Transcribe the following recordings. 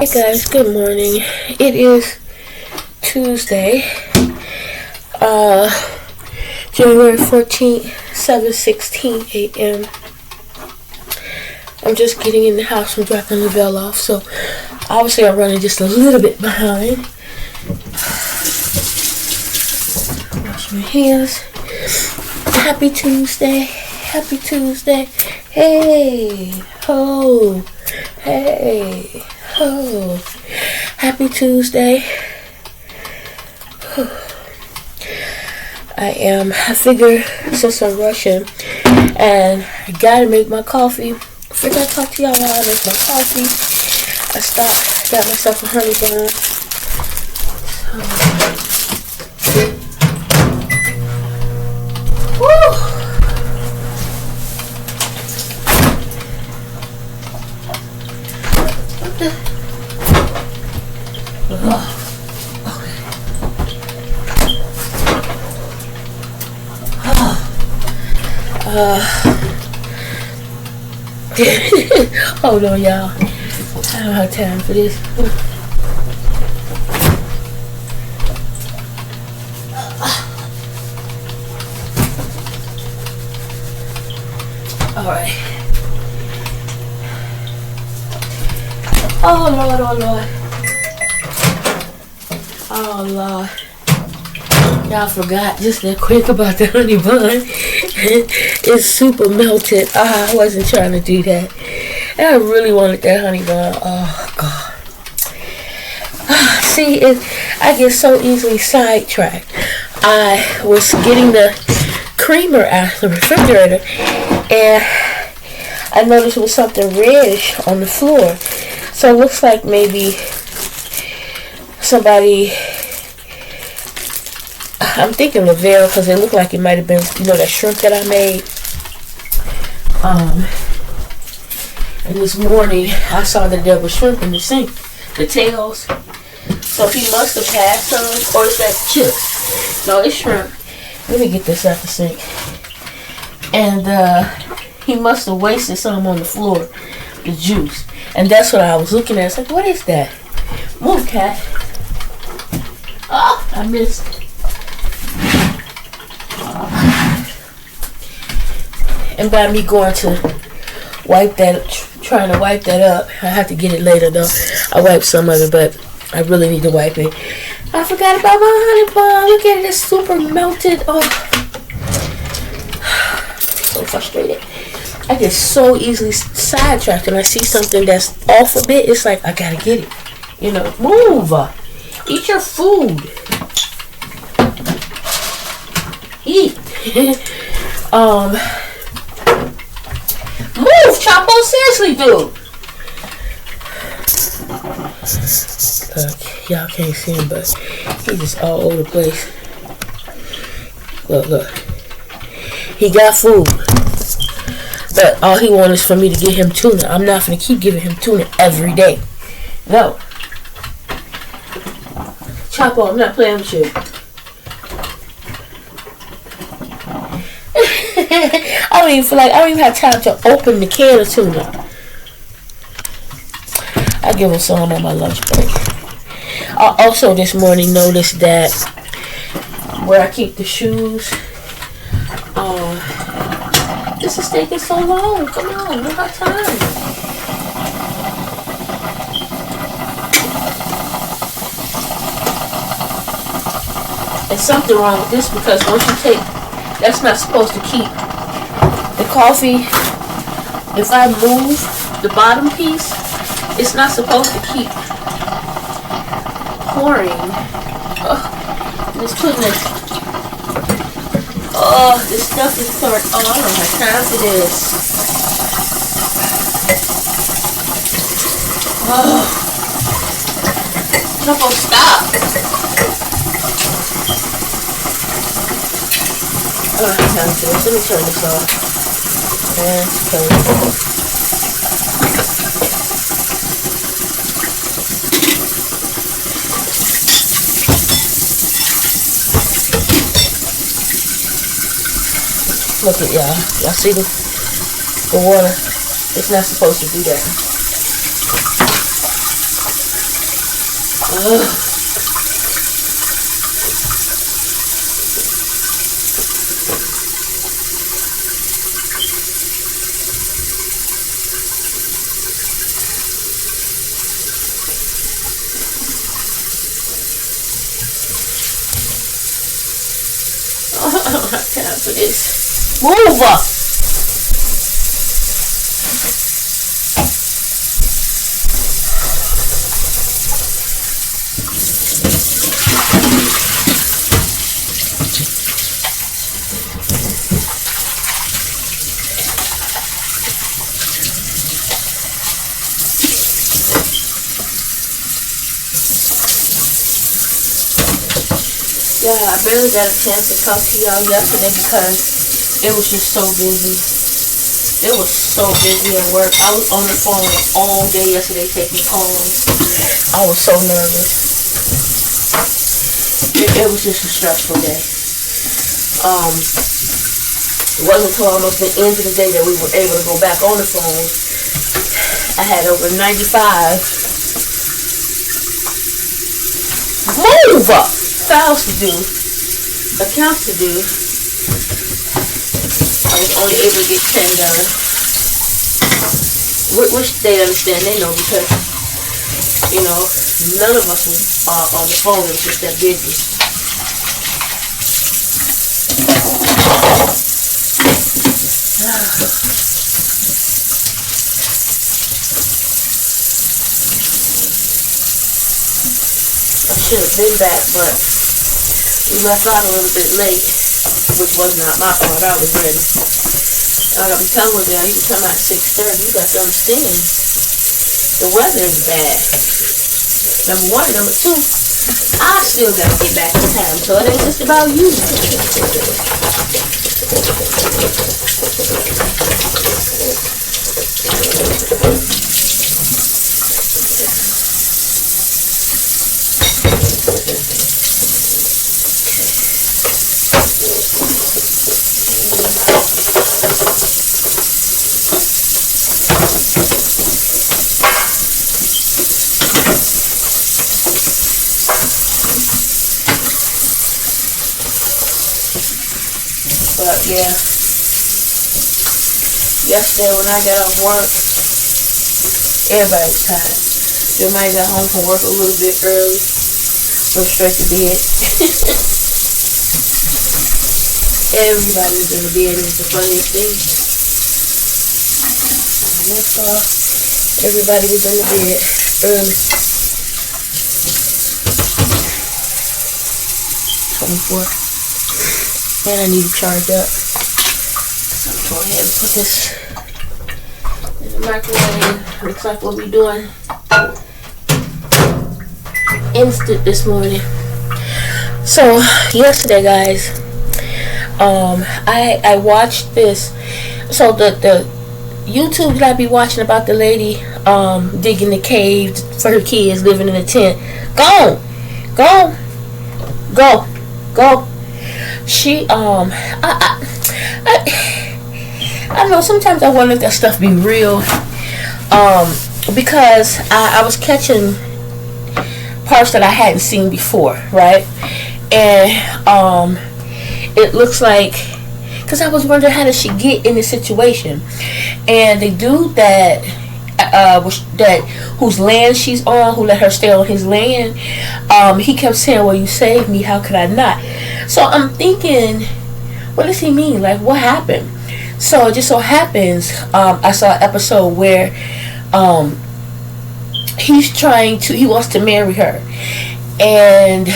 Hey guys, good morning. It is Tuesday, January 14th, 7:16 a.m. I'm just getting in the house from dropping Lavelle off, so obviously I'm running just a little bit behind. Wash my hands. Happy Tuesday. Happy Tuesday. Hey, ho. Hey, ho. Happy Tuesday. I figure since I'm rushing and I gotta make my coffee, I figured I'd talk to y'all while I make my coffee. I stopped, got myself a honey bun. Woo! Oh no, y'all. I don't have time for this. Alright. Oh Lord, oh Lord. Oh Lord. Y'all forgot just that quick about the honey bun. It's super melted. I wasn't trying to do that. And I really wanted that honey bun. Oh God. See, I get so easily sidetracked. I was getting the creamer out of the refrigerator and I noticed there was something reddish on the floor. So it looks like maybe somebody, I'm thinking Lavelle because it looked like it might have been, that shrimp that I made. And this morning I saw that there was shrimp in the sink, the tails. So he must have had some, or is that chips? No, it's shrimp. Let me get this out the sink. And he must have wasted some on the floor, the juice. And that's what I was looking at. It's like, what is that? Move, cat. Oh, I missed. And by me going to wipe that, trying to wipe that up, I have to get it later though. I wiped some of it, but I really need to wipe it. I forgot about my honey bun. Look at it, it's super melted. Oh, so frustrated. I get so easily sidetracked when I see something that's off a bit. It's like I gotta get it. Move. Eat your food. Eat. Move, Chapo. Seriously, dude. Look, y'all can't see him, but he's just all over the place. Look. He got food. But all he wants is for me to get him tuna. I'm not going to keep giving him tuna every day. No. Chapo, I'm not playing with you. I don't even have time to open the can of tuna. I give him some on my lunch break. I also this morning noticed that where I keep the shoes, this is taking so long. Come on, we got time. There's something wrong with this because once you take, that's not supposed to keep the coffee. If I move the bottom piece, it's not supposed to keep pouring. Just putting it. Oh, this stuff is pouring. Oh, I don't have time for this. Oh, Trouble, stop. I don't have time for this. Let me turn this off. And turn it off. Look at y'all. Y'all see the water? It's not supposed to do that. I don't have time for this. Move up. Yeah, I barely got a chance to talk to y'all yesterday because it was just so busy. It was so busy at work. I was on the phone all day yesterday taking calls. I was so nervous. It was just a stressful day. It wasn't until almost the end of the day that we were able to go back on the phone. I had over 95 move up files to do, accounts to do. I was only able to get 10 done, which they understand. They know because, none of us was on the phone. It was just that busy. I should have been back, but we left out a little bit late, which was not my fault. I was ready. Like I'm telling you, you come out 6:30. You got to understand, the weather is bad. Number one. Number two, I still got to get back in time, so it ain't just about you. But yeah, yesterday when I got off work, everybody was tired. Everybody got home from work a little bit early, went straight to bed. Everybody was in the bed. It was the funniest thing. And that's all. Everybody was in the bed early. 24. And I need to charge up. So I'm going to go ahead and put this in the microwave. Looks like what we're doing instant this morning. So yesterday, guys, I watched this. So the YouTube that I be watching about the lady digging the cave for her kids living in a tent. Go. She I don't know, sometimes I wonder if that stuff be real, because I was catching parts that I hadn't seen before, right? And it looks like, because I was wondering how did she get in this situation. And the dude that whose land she's on, who let her stay on his land, he kept saying, well, you saved me, how could I not? So I'm thinking, what does he mean? Like, what happened? So it just so happens, I saw an episode where he wants to marry her, and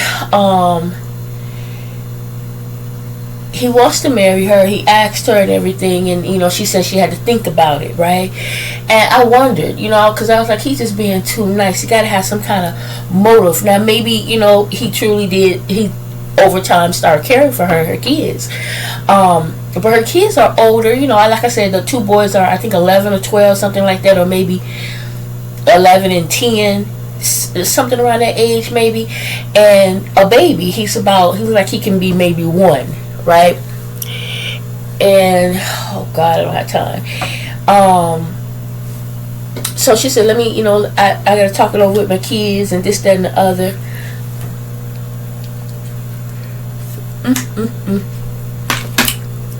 he wants to marry her. He asked her and everything, and she said she had to think about it, right? And I wondered, because I was like, he's just being too nice. He got to have some kind of motive. Now maybe he truly did. He over time started caring for her and her kids, but her kids are older. Like I said, the two boys are, I think, 11 or 12, something like that, or maybe 11 and 10, something around that age maybe. And a baby, he looks like he can be maybe 1, right? And oh God, I don't have time. So she said, let me, I gotta talk it over with my kids and this, that, and the other.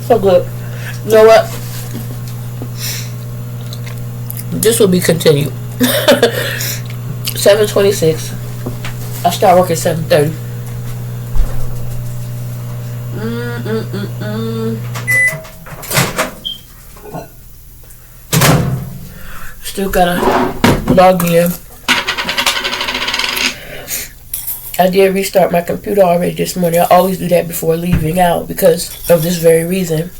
So good. You know what? This will be continued. 7:26. I start work at 7:30. Still gotta log in. I did restart my computer already this morning. I always do that before leaving out because of this very reason.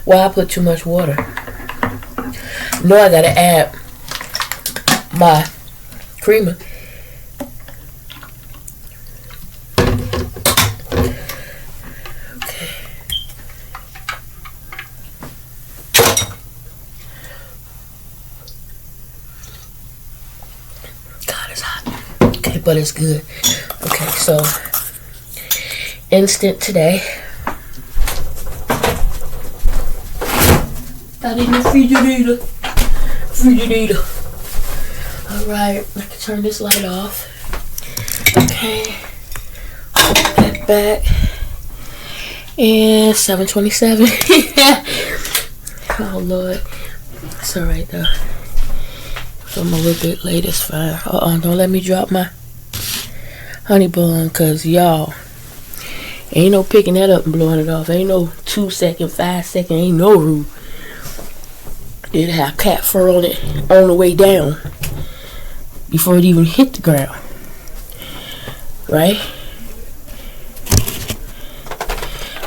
Why I put too much water? No, I gotta add my creamer. Okay. God, it's hot. Okay, but it's good. Okay, so instant today. Out in the refrigerator. Alright, I can turn this light off. Okay. Get back. And 7:27. Oh Lord. It's alright though. If I'm a little bit late, it's fine. Don't let me drop my honey bun, cause y'all ain't no picking that up and blowing it off. Ain't no 2 second, 5 second, ain't no rule. It have cat fur on it on the way down before it even hit the ground, right?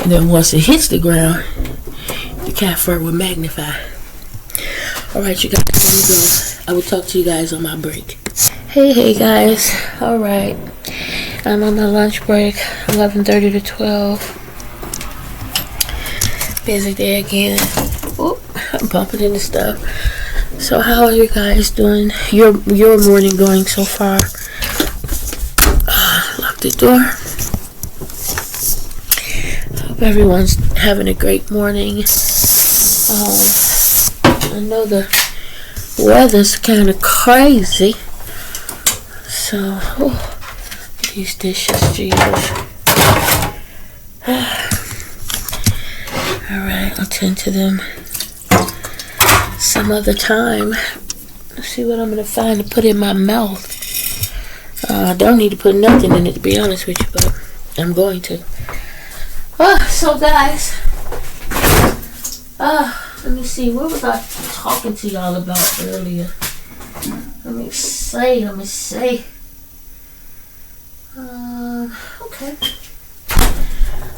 And then once it hits the ground, the cat fur will magnify. Alright, you guys, let me go. I will talk to you guys on my break. Hey guys. Alright, I'm on my lunch break, 11:30 to 12. Busy day again. Oop, I'm bumping into stuff. So how are you guys doing? Your morning going so far? Lock the door. Hope everyone's having a great morning. I know the weather's kind of crazy. So, these dishes, Jesus. Alright, I'll tend to them some other time. Let's see what I'm going to find to put in my mouth. I don't need to put nothing in it, to be honest with you, but I'm going to. So guys, let me see, what was I talking to y'all about earlier? Let me say. Okay.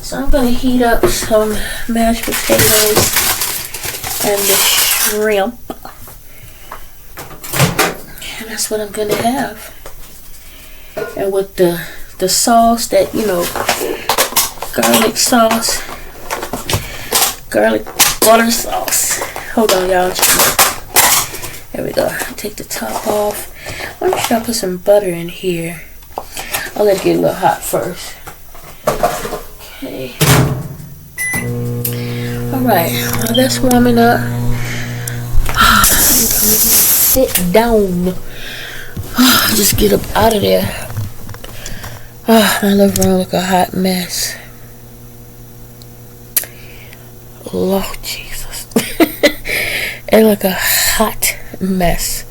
So I'm going to heat up some mashed potatoes and the shrimp. And that's what I'm going to have. And with the sauce that, garlic sauce. Garlic butter sauce. Hold on, y'all. There we go. Take the top off. Why don't I put some butter in here? I'll let it get a little hot first. Okay. Alright, while that's warming up, sit down. Just get up out of there. My living room look a hot mess. Lord Jesus. It look a hot mess.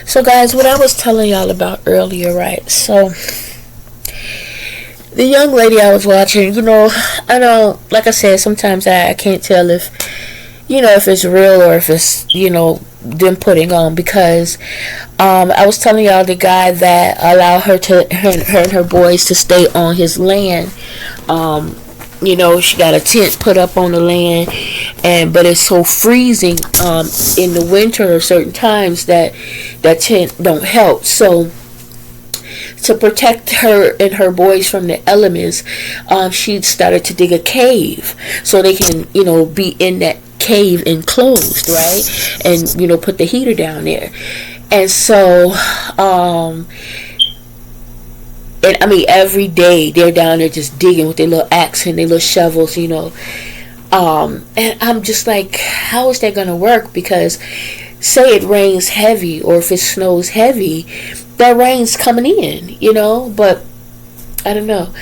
So guys, what I was telling y'all about earlier, right? So the young lady I was watching, I don't, like I said, sometimes I can't tell if it's real or if it's, them putting on, because I was telling y'all the guy that allowed her and her boys to stay on his land. She got a tent put up on the land, but it's so freezing in the winter or certain times that tent don't help. So to protect her and her boys from the elements, she started to dig a cave so they can, be in that cave enclosed, right? And, put the heater down there. And so, And I mean, every day they're down there just digging with their little axe and their little shovels, and I'm just like, how is that gonna work? Because say it rains heavy or if it snows heavy, that rain's coming in, but I don't know.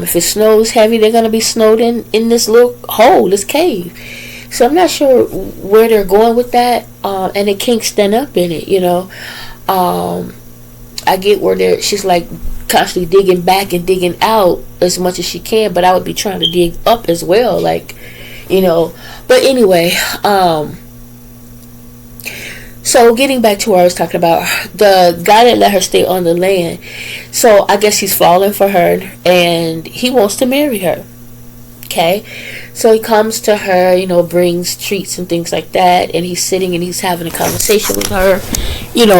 If it snows heavy, they're gonna be snowed in this little hole, this cave. So I'm not sure where they're going with that, and they can't stand up in it, I get where she's like constantly digging back and digging out as much as she can, but I would be trying to dig up as well, But anyway, so getting back to what I was talking about, the guy that let her stay on the land, so I guess he's falling for her and he wants to marry her. Okay, so he comes to her, brings treats and things like that, and he's sitting and he's having a conversation with her,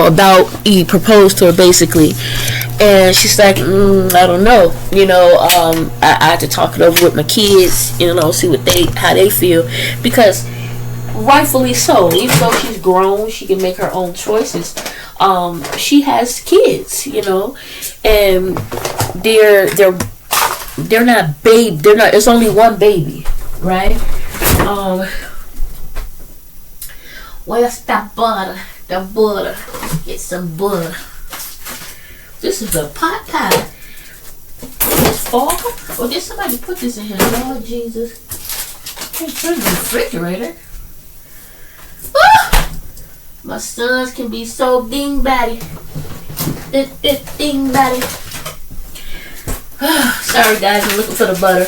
about, he proposed to her basically, and she's like, I don't know, I had to talk it over with my kids, see how they feel, because rightfully so, even though she's grown, she can make her own choices. She has kids, and they're not babe. They're not. It's only one baby, right? Where's that butter? The butter. Get some butter. This is a pot pie. It's fall. Or did somebody put this in here? Lord Jesus. Can't turn the refrigerator. Ah! My sons can be so dingbatty. Dingbatty. Sorry guys, I'm looking for the butter.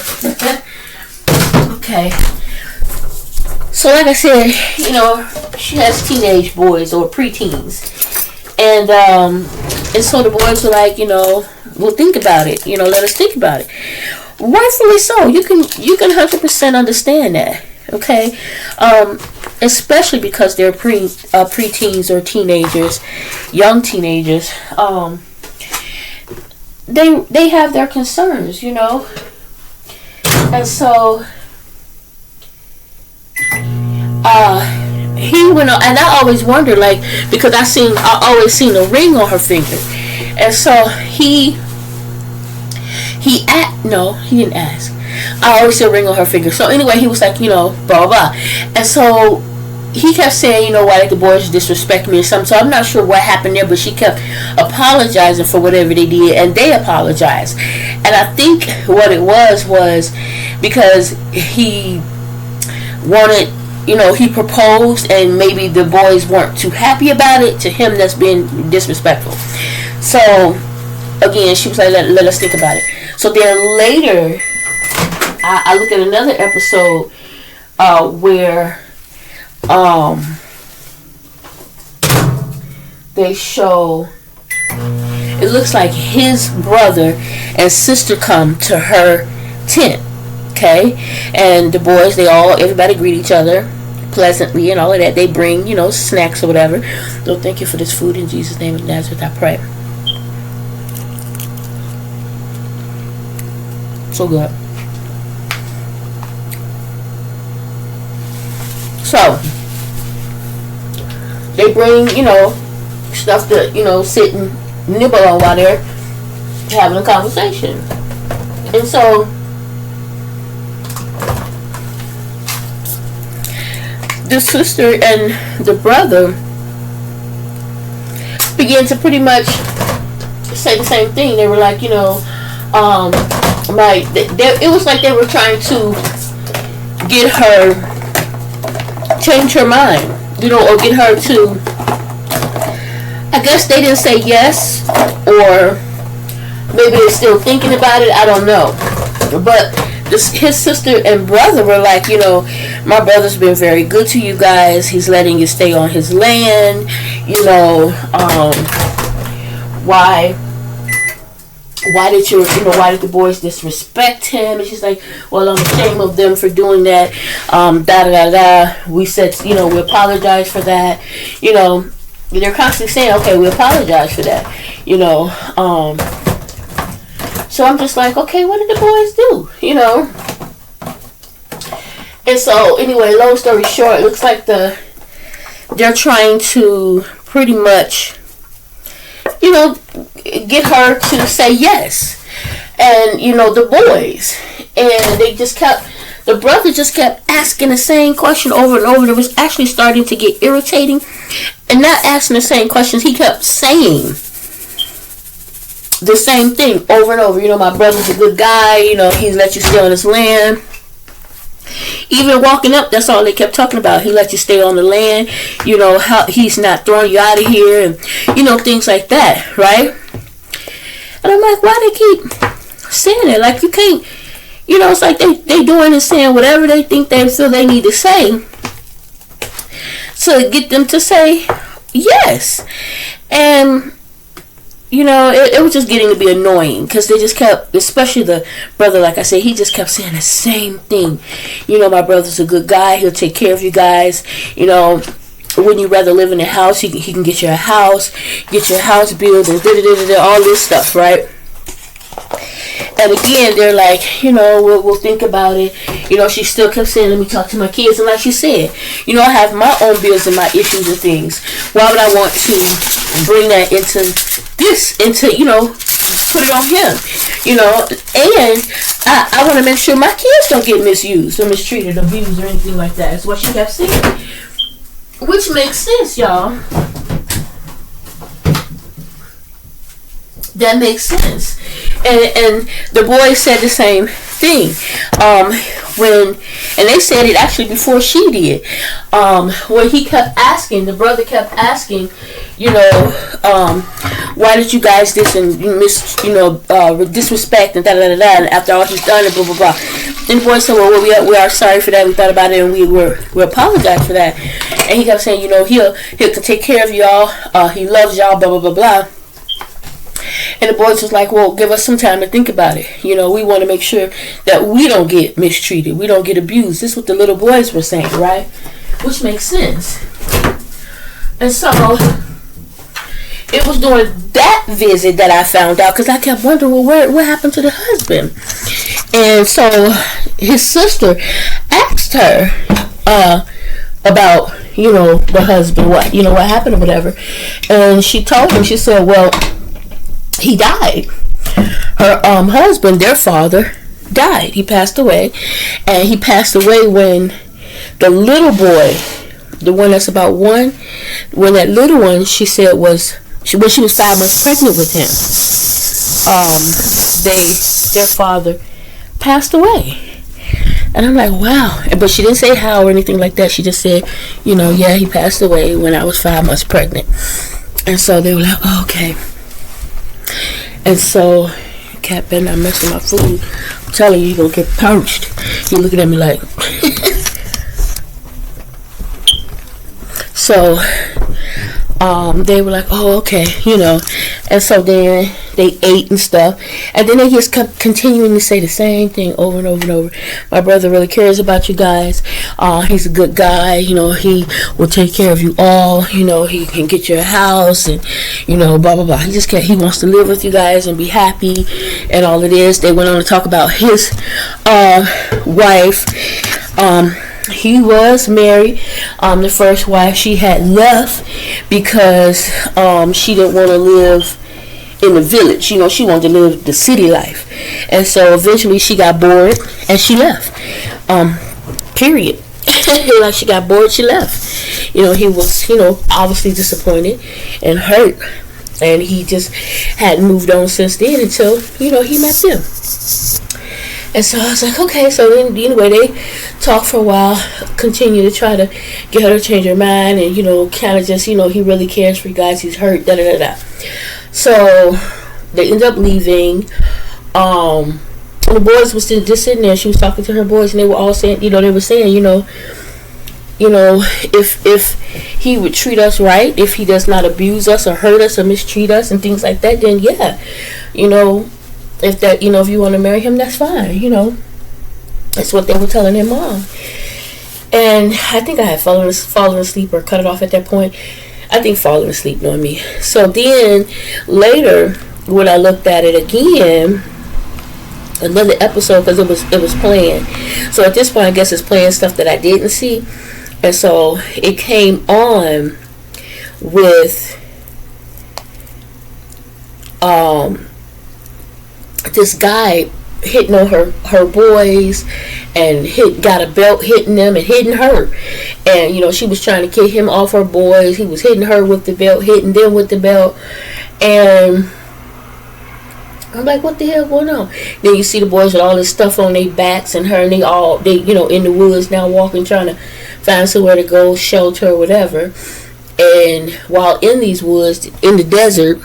Okay. So like I said, she has teenage boys or preteens. And so the boys were like, we'll think about it. Let us think about it. Rightfully so. You can 100% understand that. Okay? Especially because they're preteens or teenagers, young teenagers. They have their concerns, and so he went on, and I always wonder, because I always seen a ring on her finger, and so he didn't ask. I always see a ring on her finger. So anyway, he was like, blah blah blah, and so he kept saying, why did the boys disrespect me or something. So I'm not sure what happened there, but she kept apologizing for whatever they did, and they apologized. And I think what it was because he wanted, he proposed, and maybe the boys weren't too happy about it. To him, that's being disrespectful. So again, she was like, let us think about it. So then later, I look at another episode where they show, it looks like his brother and sister come to her tent, okay, and the boys, everybody greet each other pleasantly and all of that. They bring, snacks or whatever. So thank you for this food in Jesus' name of Nazareth, I pray. So good. So they bring, stuff to, sit and nibble on while they're having a conversation. And so the sister and the brother began to pretty much say the same thing. They were like, it was like they were trying to get her, change her mind, or get her to, I guess they didn't say yes, or maybe they're still thinking about it, I don't know. But his sister and brother were like, my brother's been very good to you guys, he's letting you stay on his land, why did the boys disrespect him? And she's like, well, I'm ashamed of them for doing that, we said, we apologize for that, they're constantly saying, okay, we apologize for that, so I'm just like, okay, what did the boys do, and so anyway, long story short, it looks like they're trying to pretty much, get her to say yes. And, you know, the boys. And they just kept, the brother just kept asking the same question over and over. It was actually starting to get irritating. And not asking the same questions. He kept saying the same thing over and over. You know, my brother's a good guy. You know, he's let you stay on his land. Even walking up, that's all they kept talking about. He let you stay on the land. You know, how he's not throwing you out of here. And, you know, things like that, right? And I'm like, why they keep saying it? Like, you can't, you know, it's like they doing and saying whatever they think they feel they need to say to get them to say yes. And, you know, it was just getting to be annoying because they just kept, especially the brother, like I said, he just kept saying the same thing. You know, my brother's a good guy. He'll take care of you guys. You know, wouldn't you rather live in a house? He can get you a house, get your house built, and all this stuff, right? And again, they're like, you know, we'll think about it. You know, she still kept saying, let me talk to my kids. And like she said, you know, I have my own bills and my issues and things. Why would I want to bring that into this, you know, put it on him? You know, and I want to make sure my kids don't get misused or mistreated, abused, or anything like that. That's what she kept saying. Which makes sense, y'all. That makes sense. And the boys said the same thing. And they said it actually before she did. When he kept asking, the brother kept asking, you know, why did you guys this and disrespect and da da da da, and after all he's done and blah blah blah. And the boy said, well, we are sorry for that. We thought about it and we apologize for that. And he kept saying, you know, he'll take care of y'all. He loves y'all. Blah blah blah blah. And the boys was like, well, give us some time to think about it. You know, we want to make sure that we don't get mistreated. We don't get abused. This is what the little boys were saying, right? Which makes sense. And so, it was during that visit that I found out, because I kept wondering, well, what happened to the husband? And so, his sister asked her about, you know, the husband, what happened or whatever. And she told him, she said, well, he died. Her husband, their father, died. He passed away. And he passed away when the little boy, the one that's about one, when that little one, she said when she was 5 months pregnant with him, their father passed away. And I'm like, wow. But she didn't say how or anything like that. She just said, you know, yeah, he passed away when I was 5 months pregnant. And so they were like, oh, okay. And so, Cat better not mess with my food. I'm telling you, you're going to get punched. You're looking at me like. So, they were like, oh, okay, you know. And so then they ate and stuff. And then they just kept continuing to say the same thing over and over and over. My brother really cares about you guys. He's a good guy. You know, he will take care of you all. You know, he can get you a house and, you know, blah, blah, blah. He wants to live with you guys and be happy and all of this. They went on to talk about his wife. He was married. The first wife, she had left because she didn't want to live in the village. You know, she wanted to live the city life. And so eventually she got bored and she left. Period. Like, she got bored, she left. You know, he was, you know, obviously disappointed and hurt. And he just hadn't moved on since then until, you know, he met them. And so I was like, okay. So then, anyway, they talked for a while, continue to try to get her to change her mind, and, you know, kind of just, you know, he really cares for you guys. He's hurt, da da da da. So they ended up leaving. And the boys was just sitting there. She was talking to her boys, and they were all saying, you know, they were saying, you know, if he would treat us right, if he does not abuse us or hurt us or mistreat us and things like that, then yeah, you know. If that, you know, if you want to marry him, that's fine, you know. That's what they were telling their mom. And I think I had fallen asleep or cut it off at that point. I think falling asleep knowing me. So then, later, when I looked at it again, another episode, because it was playing. So at this point, I guess it's playing stuff that I didn't see. And so, it came on with this guy hitting on her boys, and got a belt hitting them and hitting her, and she was trying to kick him off her boys. He was hitting her with the belt, hitting them with the belt, and I'm like, what the hell going on? Then you see the boys with all this stuff on their backs, and her, and they in the woods now, walking, trying to find somewhere to go, shelter or whatever. And while in these woods, in the desert,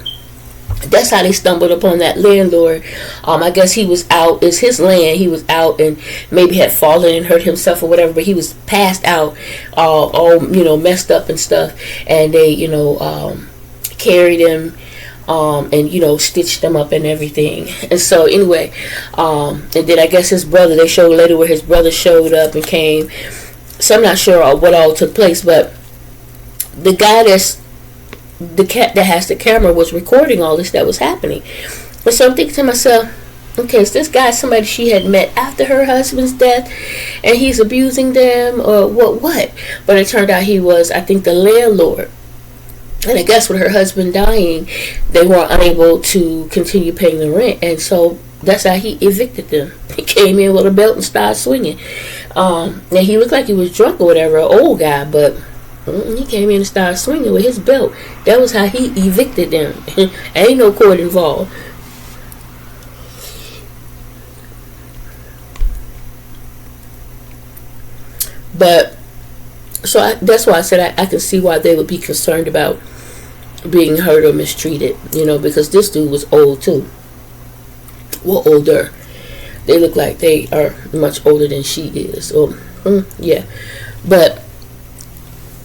that's how they stumbled upon that landlord. I guess he was out. It's his land. He was out and maybe had fallen and hurt himself or whatever. But he was passed out, all messed up and stuff. And they, carried him, and stitched him up and everything. And so anyway, and then I guess his brother. They showed later where his brother showed up and came. So I'm not sure what all took place, but the guy that has the camera was recording all this that was happening. But so I'm thinking to myself, okay, is this guy somebody she had met after her husband's death, and he's abusing them, or what? But it turned out he was, I think, the landlord. And I guess with her husband dying, they were unable to continue paying the rent, and so that's how he evicted them. He came in with a belt and started swinging. And he looked like he was drunk or whatever, an old guy, but he came in and started swinging with his belt. That was how he evicted them. Ain't no court involved. But so that's why I said I can see why they would be concerned about being hurt or mistreated. Because this dude was old too. Well, older. They look like they are much older than she is. Yeah, but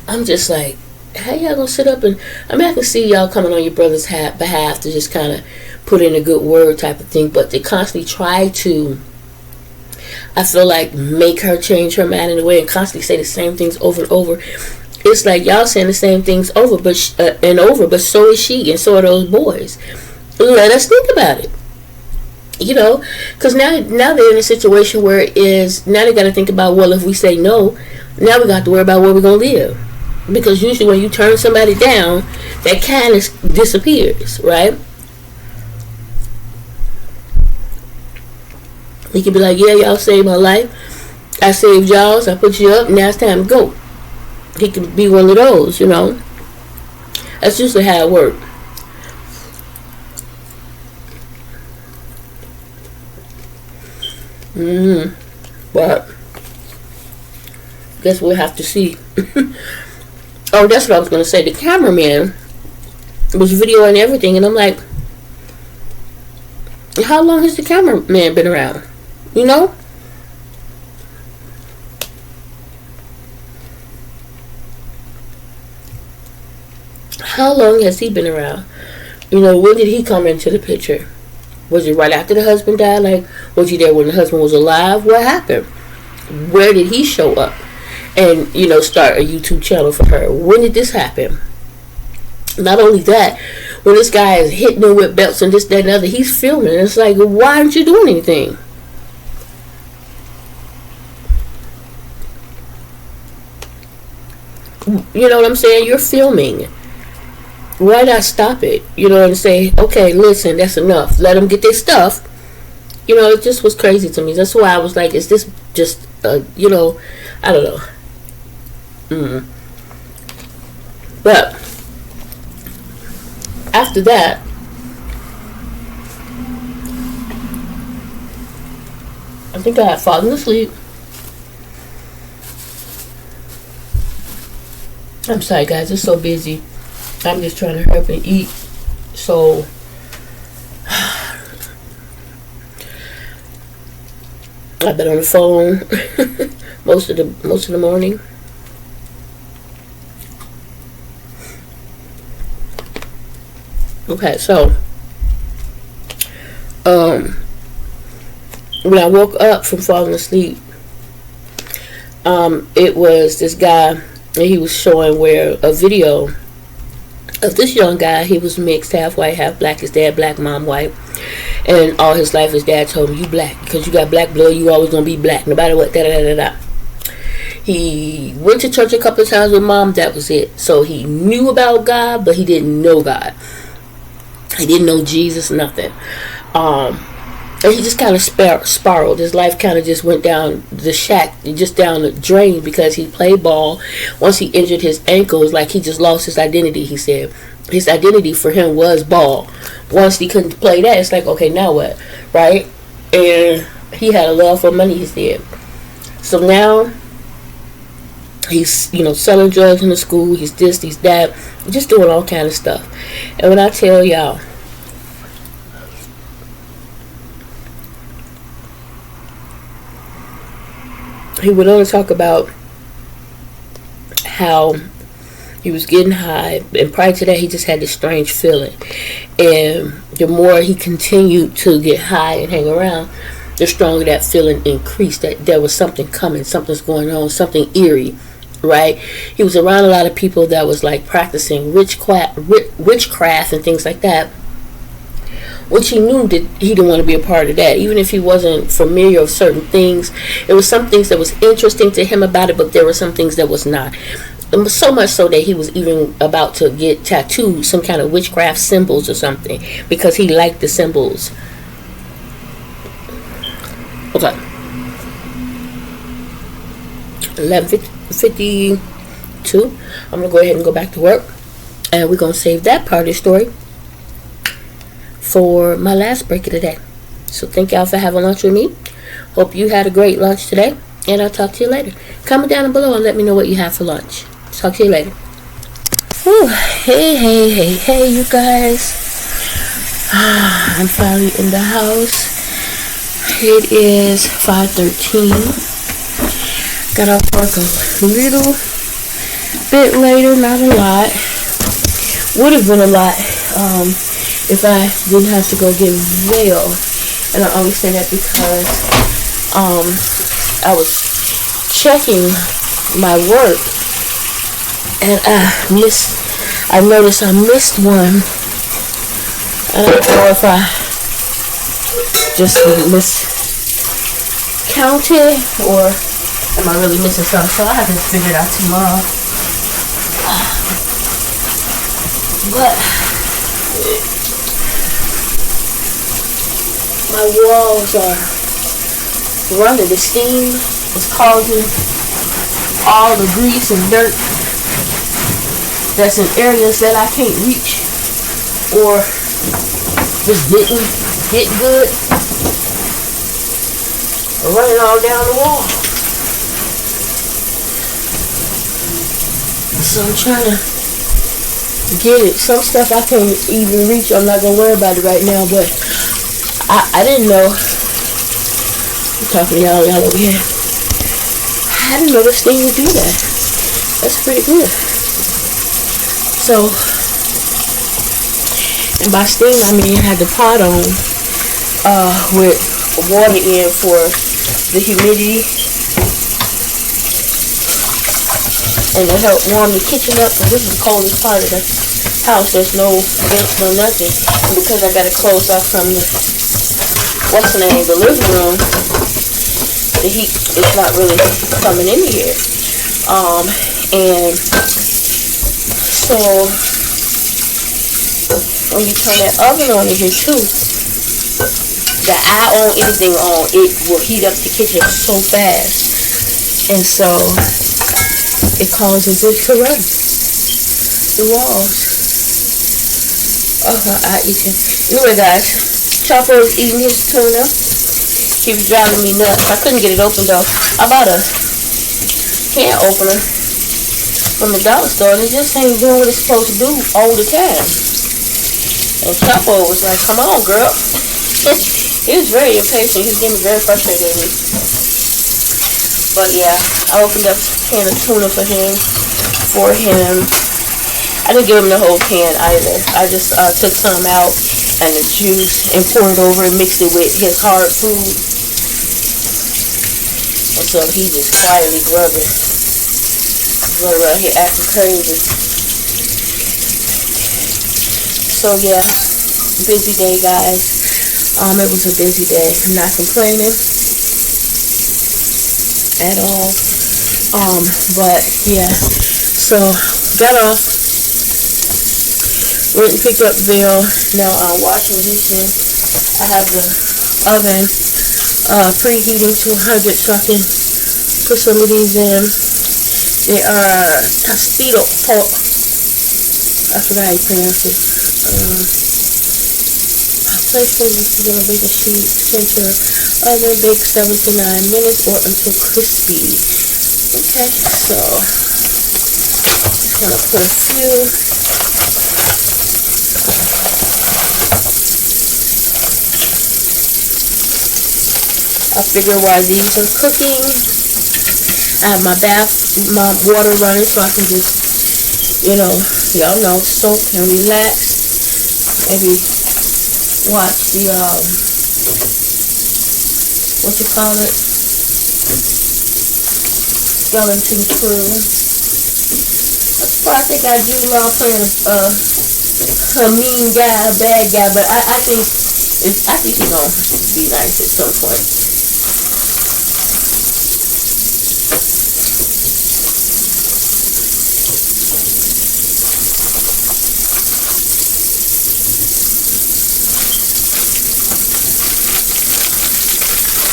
I'm just like, how y'all gonna sit up and, I can see y'all coming on your brother's behalf to just kind of put in a good word type of thing, but they constantly try to, I feel like, make her change her mind in a way and constantly say the same things over and over. It's like y'all saying the same things over, but so is she, and so are those boys. Let us think about it. Because now they're in a situation where now they got to think about, well, if we say no, now we got to worry about where we're going to live. Because usually when you turn somebody down, that kind of disappears, right? You can be like, yeah, y'all saved my life. I saved y'all's. I put you up. Now it's time to go. He could be one of those, That's usually how it works. But guess we'll have to see. Oh, that's what I was going to say. The cameraman was videoing everything, and I'm like, how long has the cameraman been around? How long has he been around? When did he come into the picture? Was it right after the husband died? Like, was he there when the husband was alive? What happened? Where did he show up? And, start a YouTube channel for her. When did this happen? Not only that, when this guy is hitting her with belts and this, that, and other, he's filming. It's like, why aren't you doing anything? You know what I'm saying? You're filming. Why not stop it? And say, okay, listen, that's enough. Let them get their stuff. It just was crazy to me. That's why I was like, is this just, I don't know. But after that, I think I had fallen asleep. I'm sorry, guys. It's so busy. I'm just trying to hurry up and eat. So I've been on the phone most of the morning. Okay, so when I woke up from falling asleep, it was this guy, and he was showing where a video of this young guy. He was mixed, half white, half black. His dad black, mom white. And all his life his dad told him, you black, because you got black blood, you always gonna be black, no matter what, da-da-da-da-da. He went to church a couple of times with mom, that was it. So he knew about God, but he didn't know God. He didn't know Jesus, nothing. And he just kind of spiraled. His life kind of just went down the just down the drain because he played ball. Once he injured his ankle, it's like he just lost his identity, he said. His identity for him was ball. Once he couldn't play that, it's like, okay, now what? Right? And he had a love for money, he said. So now he's, selling drugs in the school. He's this, he's that. Just doing all kind of stuff. And when I tell y'all, he would only talk about how he was getting high, and prior to that he just had this strange feeling. And the more he continued to get high and hang around, the stronger that feeling increased, that there was something coming, something's going on, something eerie, right? He was around a lot of people that was like practicing witchcraft and things like that, which he knew that he didn't want to be a part of that. Even if he wasn't familiar with certain things, there was some things that was interesting to him about it, but there were some things that was not. And so much so that he was even about to get tattooed some kind of witchcraft symbols or something because he liked the symbols. Okay. 11:52. I'm going to go ahead and go back to work. And we're going to save that part of the story for my last break of the day. So thank y'all for having lunch with me. Hope you had a great lunch today. And I'll talk to you later. Comment down below and let me know what you had for lunch. Talk to you later. Whew. Hey, you guys. I'm finally in the house. It is 5:13. Got off work a little bit later, not a lot. Would have been a lot if I didn't have to go get mail. And I only say that because I was checking my work and I noticed I missed one. I don't know if I just miscounted or am I really missing something? So I have to figure it out tomorrow. But my walls are running. The steam is causing all the grease and dirt that's in areas that I can't reach or just didn't get good, running all down the wall. So I'm trying to get it. Some stuff I can't even reach. I'm not gonna worry about it right now, but I didn't know. I'm talking to y'all over here. I didn't know this thing would do that. That's pretty good. So, and by steam I mean I had the pot on with water in for the humidity and to help warm the kitchen up, because this is the coldest part of the house. There's no vents, no nothing. And because I got it closed off from the the living room, the heat is not really coming in here. And so when you turn that oven on in here too, that I own anything on, it will heat up the kitchen so fast. And so it causes it to run the walls. I eat it. Anyway, guys, Chopper is eating his tuna. Keeps driving me nuts. I couldn't get it open though. I bought a can opener from the dollar store and it just ain't doing what it's supposed to do all the time. And Chapo was like, "Come on, girl." He was very impatient. He was getting very frustrated with me. But yeah, I opened up a can of tuna for him. I didn't give him the whole can either. I just took some out and the juice and poured it over and mixed it with his hard food. And so he just quietly grubbing. Running around here acting crazy. So yeah, busy day, guys. It was a busy day. I'm not complaining at all. But yeah, so got off Went and picked up Bill. Now I'm washing dishes. I have the oven preheating to 100 so I can put some of these in. They are Tostito pork. I forgot how you pronounce it. Place for the baking sheet, center oven, bake 7 to 9 minutes or until crispy. Okay, so I'm gonna put a few. I figure while these are cooking, I have my water running so I can just, y'all know, soak and relax. Maybe watch the, what you call it? Skeleton Crew. That's why I think I do love playing a mean guy, a bad guy, but I think he's gonna be nice at some point.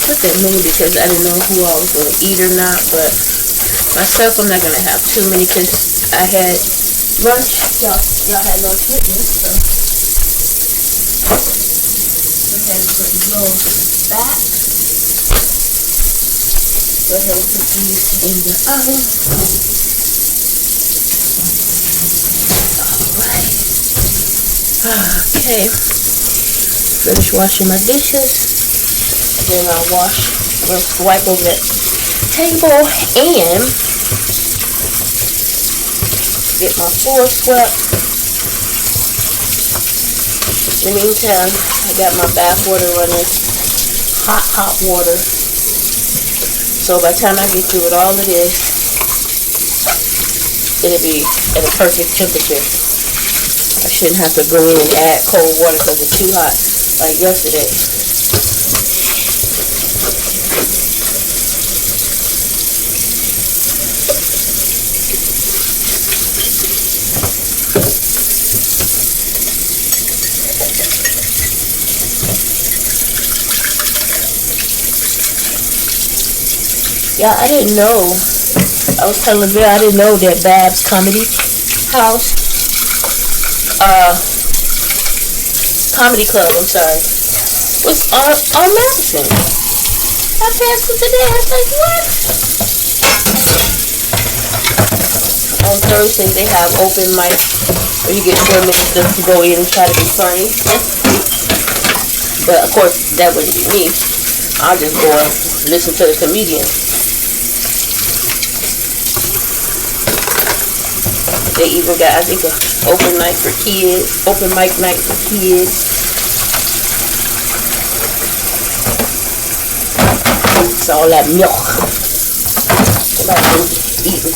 Put that many because I didn't know who I was going to eat or not, but myself I'm not going to have too many because I had lunch. Y'all had lunch with me, so go ahead and put those back. Go ahead and put these in the oven. Alright. Okay. Finish washing my dishes. Then I'll wipe over that table and get my floor swept. In the meantime, I got my bath water running, hot water. So by the time I get through with all of this, it'll be at a perfect temperature. I shouldn't have to go in and add cold water because it's too hot, like yesterday. Yeah, I didn't know. I was telling Bill I didn't know that Babs Comedy House, Comedy Club, I'm sorry, was on Madison. I passed it today. I was like, what? On Thursdays they have open mic where you get 4 minutes to go in and try to be funny. But of course that wouldn't be me. I'll just go and listen to the comedian. They even got, I think, an open mic for kids, open mic night for kids. It's all that milk. Somebody eating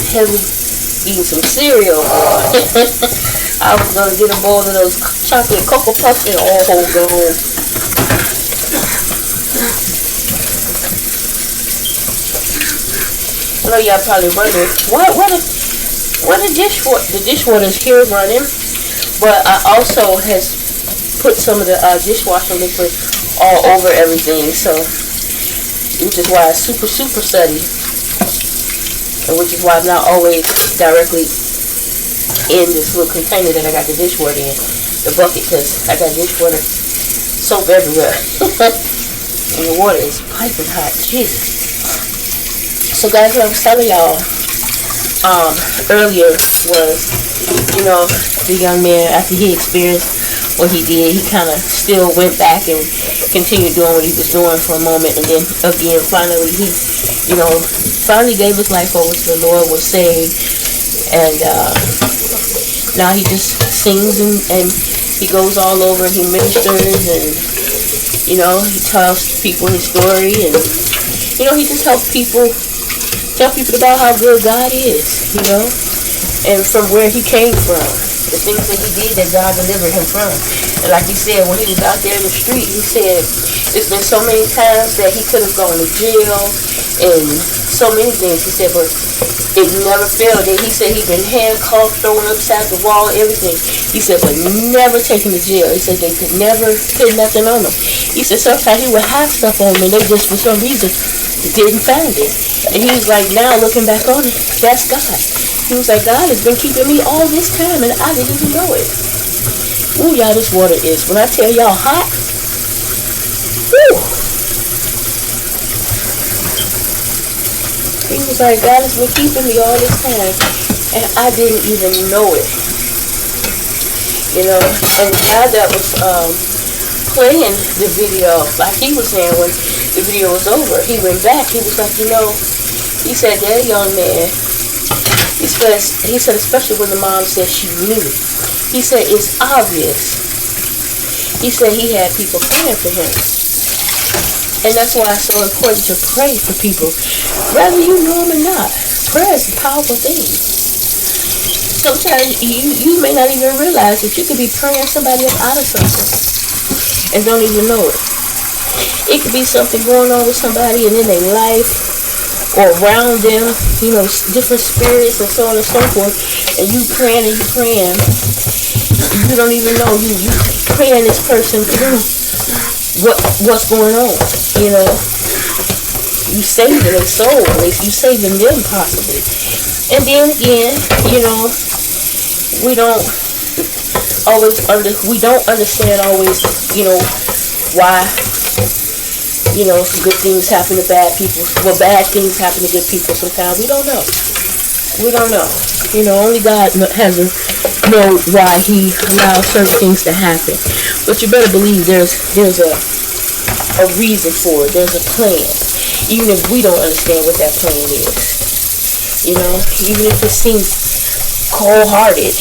some cereal. I was gonna get a bowl of those chocolate Cocoa Puffs and all gone. I know y'all probably wondering the dishwater is here running, but I also has put some of the dishwasher liquid all over everything, so which is why it's super suddy, and which is why I'm not always directly in this little container that I got the dishwater in, the bucket, because I got dishwater soap everywhere. And the water is piping hot. Jesus. So guys, what I was telling y'all earlier was, the young man, after he experienced what he did, he kind of still went back and continued doing what he was doing for a moment, and then again finally he finally gave his life over to the Lord, was saved, and now he just sings and he goes all over and he ministers, and he tells people his story, and he just helps people about how good God is, and from where he came from, the things that he did that God delivered him from. And like he said, when he was out there in the street, he said it's been so many times that he could have gone to jail and so many things. He said, but it never failed. And he said he'd been handcuffed, thrown upside the wall, everything. He said, but never taken to jail. He said they could never put nothing on him. He said sometimes he would have stuff on him and they just for some reason didn't find it. And he was like, now looking back on it, that's God. He was like, God has been keeping me all this time and I didn't even know it. Ooh, y'all, this water is, when I tell y'all hot, woo. He was like, God has been keeping me all this time and I didn't even know it. You know, and the guy that was playing the video, like he was saying when the video was over, he went back, he was like, you know, he said, that young man, he said, especially when the mom said she knew, he said, it's obvious. He said he had people praying for him. And that's why it's so important to pray for people. Whether you know them or not, prayer is a powerful thing. Sometimes you may not even realize that you could be praying somebody up out of something and don't even know it. It could be something going on with somebody and in their life or around them, you know, different spirits and so on and so forth, and you praying and you praying, you don't even know you praying this person through what's going on, you know. You saving their soul, you saving them possibly. And then again, you know, we don't understand always, you know, why, you know, good things happen to bad people. Well, bad things happen to good people sometimes. We don't know. We don't know. You know, only God has to know why he allows certain things to happen. But you better believe there's a reason for it. There's a plan. Even if we don't understand what that plan is. You know, even if it seems cold-hearted.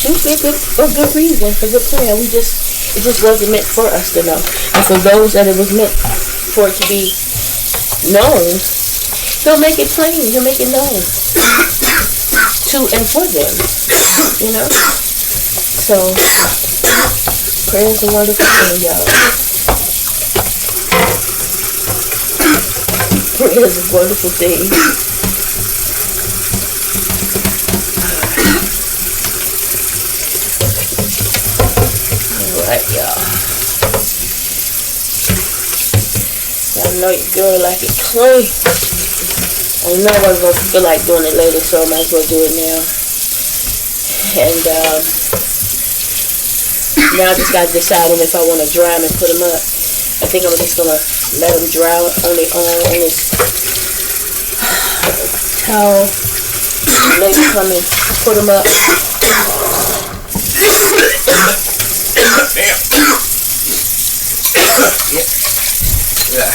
Should be a good reason, a good plan. It just wasn't meant for us to know. And for those that it was meant for it to be known, he'll make it plain. He'll make it known to and for them. You know? So, prayer is a wonderful thing, y'all. Prayer is a wonderful thing. Alright, y'all. Y'all know your girl like it clean. I know I was going to feel like doing it later, so I might as well do it now. And now I just got to decide on if I want to dry them and put them up. I think I'm just going to let them dry on their own on this towel. Later come and put them up. Yeah.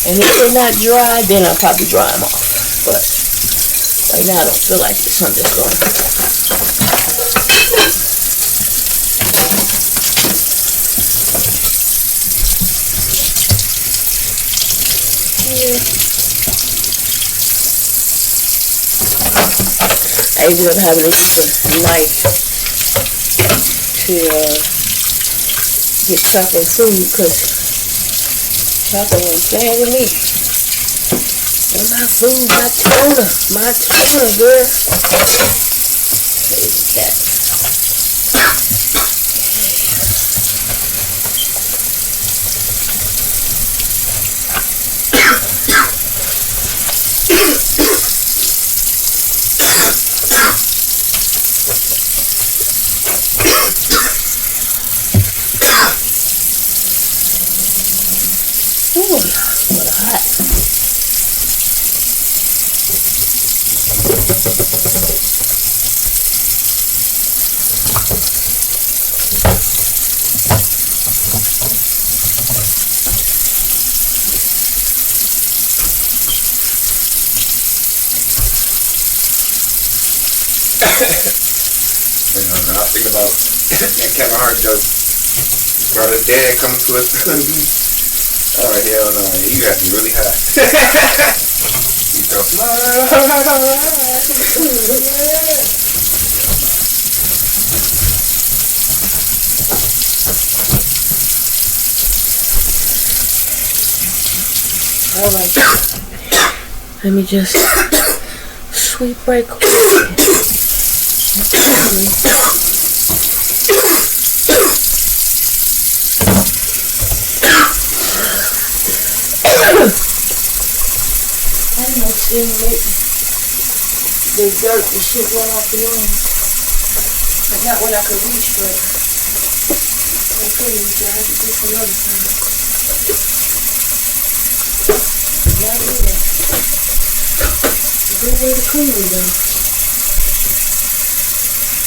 And if they're not dry, then I'll probably dry them off. But right now I don't feel like this. I'm just going I ended up having to use a knife to get chocolate food because chocolate wasn't playing with me. And my food, my tuna, girl. There's that. Ooh, what hot. I was thinking about that Kevin Hart joke. Bro, his dad coming to us. Oh, hell no. You got to be really high. You go, Alright. Let me just sweep right quick. I know it's gonna make the dirt and shit run off the wall. But not when I could reach, but I couldn't reach. I had to do some other time. Not really. A good way to clean it though.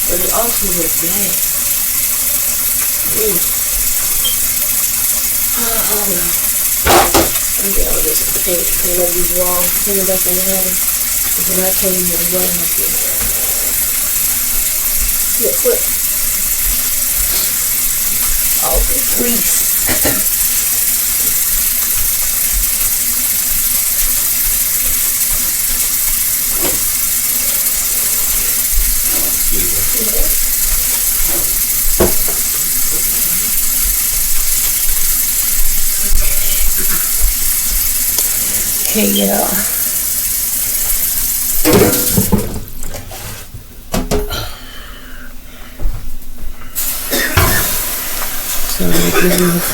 But it also looks bad. Hold on. I'm down with some paint, clean up these walls, clean it up in the water. And then I came here to run like this. Flip. All this grease. Okay, y'all. So I'm gonna give enough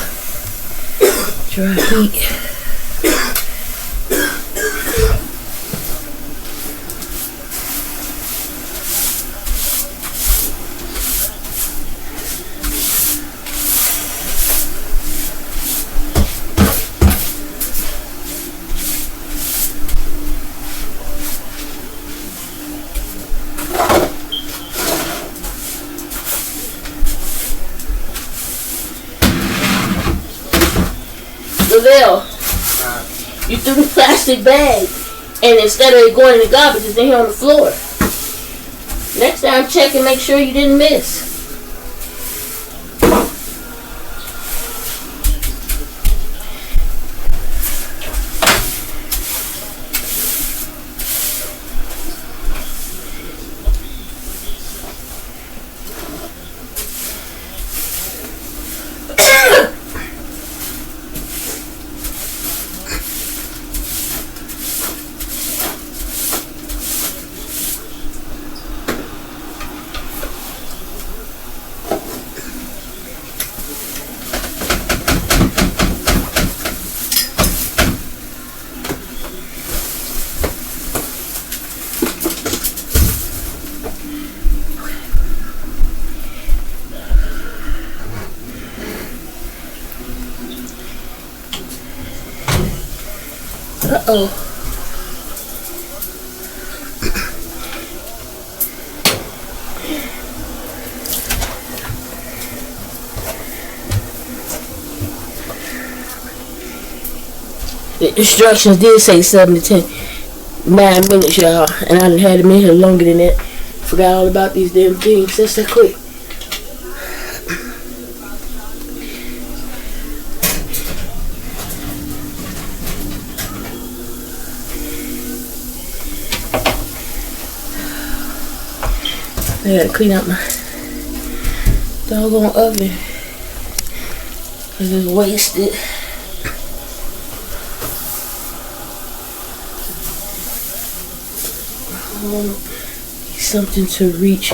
dry heat. Lavelle, you threw the plastic bag, and instead of it going in the garbage, it's in here on the floor. Next time, check and make sure you didn't miss. Uh-oh. The instructions did say 7 to 9 minutes, y'all, and I done had them in here longer than that. Forgot all about these damn things. That's that quick. I gotta clean out my doggone oven because it's wasted. Something to reach.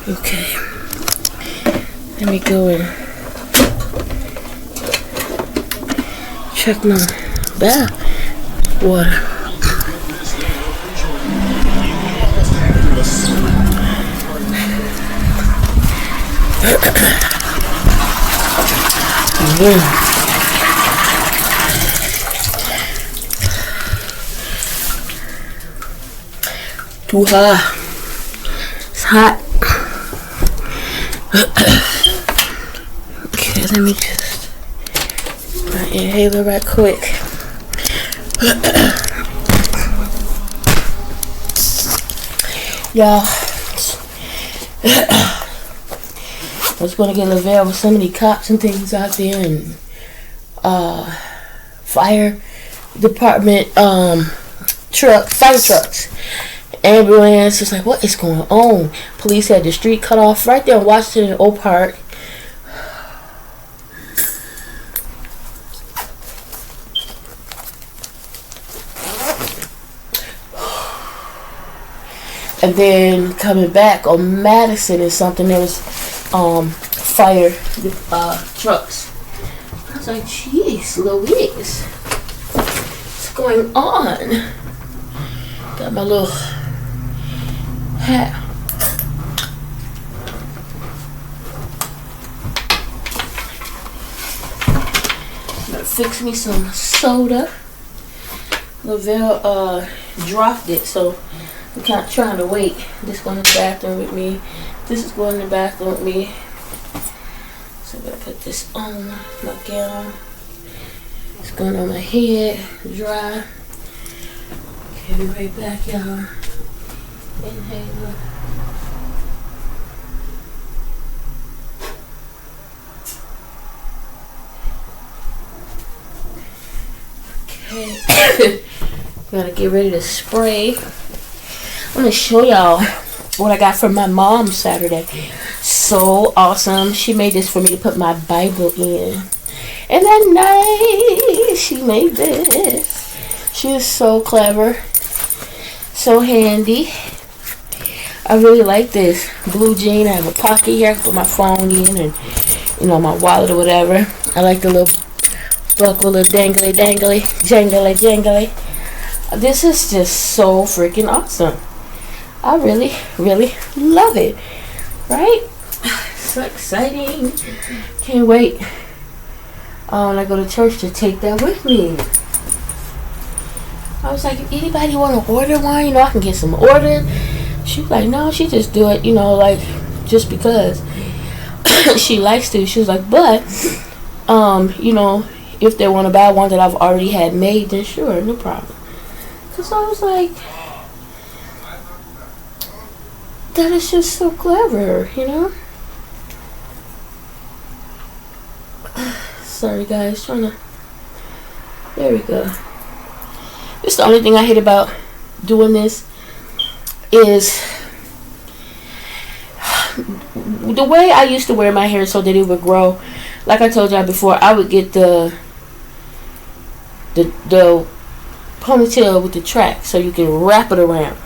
Okay, let me go and check my bath water. Too hot. It's hot. Okay, let me just my inhaler right quick. Y'all, I was going to get Lavelle with so many cops and things out there, and fire department fire trucks, ambulance. It's like, what is going on? Police had the street cut off right there in Washington and Oak Park. And then coming back on Madison and something, there was fire trucks. I was like, jeez Louise, what's going on? Got my little hat. Gonna fix me some soda. Lavelle dropped it, so I'm kind of trying to wait. This going to the bathroom with me. This is going to the bathroom with me. So I'm going to put this on my gown. It's going on my head, dry. Okay, be right back, y'all. Inhale. Okay. Gotta get ready to spray. I'm going to show y'all what I got from my mom Saturday. So awesome. She made this for me to put my Bible in. Isn't that nice? She made this. She is so clever. So handy. I really like this. Blue jean. I have a pocket here. I can put my phone in and, you know, my wallet or whatever. I like the little buckle, little jangly. This is just so freaking awesome. I really, really love it. Right? So exciting. Can't wait when I go to church to take that with me. I was like, if anybody want to order one, you know, I can get some orders. She was like, no, she just do it, you know, like, just because she likes to. She was like, but, you know, if they want to buy one that I've already had made, then sure, no problem. Because I was like, that is just so clever, you know? Sorry, guys. There we go. It's the only thing I hate about doing this is the way I used to wear my hair so that it would grow. Like I told y'all before, I would get the ponytail with the track so you can wrap it around.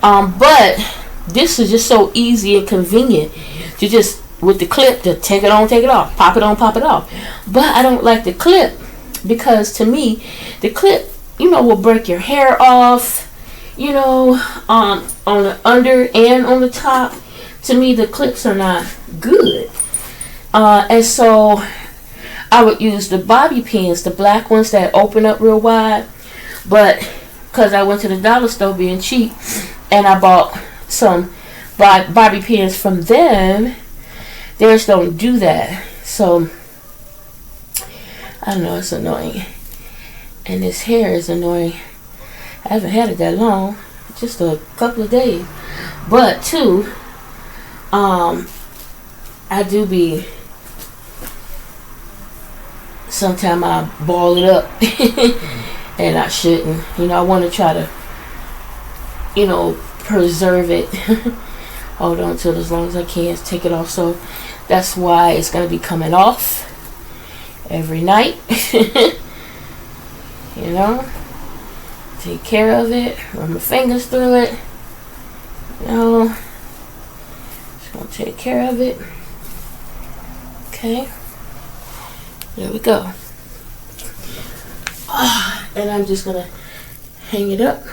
But this is just so easy and convenient to just, with the clip, to take it on, take it off, pop it on, pop it off. But I don't like the clip because to me, the clip, you know, will break your hair off, you know, on the under and on the top. To me, the clips are not good. And so I would use the bobby pins, the black ones that open up real wide. But because I went to the dollar store being cheap and I bought some bobby pins from them, theirs don't do that. So I don't know, it's annoying. And this hair is annoying. I haven't had it that long, just a couple of days. But too, I do be, sometimes I ball it up and I shouldn't. You know, I want to try to, you know, preserve it. Hold on to it as long as I can, take it off. So that's why it's going to be coming off every night. You know, take care of it, run my fingers through it. You know, just gonna take care of it. Okay, there we go. And I'm just gonna hang it up.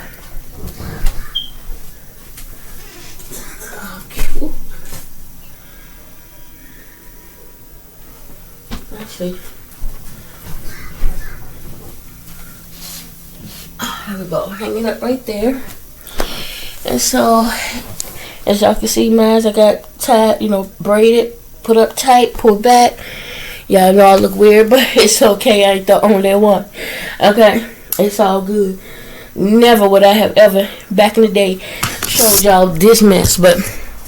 Okay. Actually, there we go. Hang it up right there. And so, as y'all can see, mine, I got tied, you know, braided, put up tight, pulled back. Y'all know I look weird, but it's okay. I ain't the only one. Okay, it's all good. Never would I have ever, back in the day, showed y'all this mess, but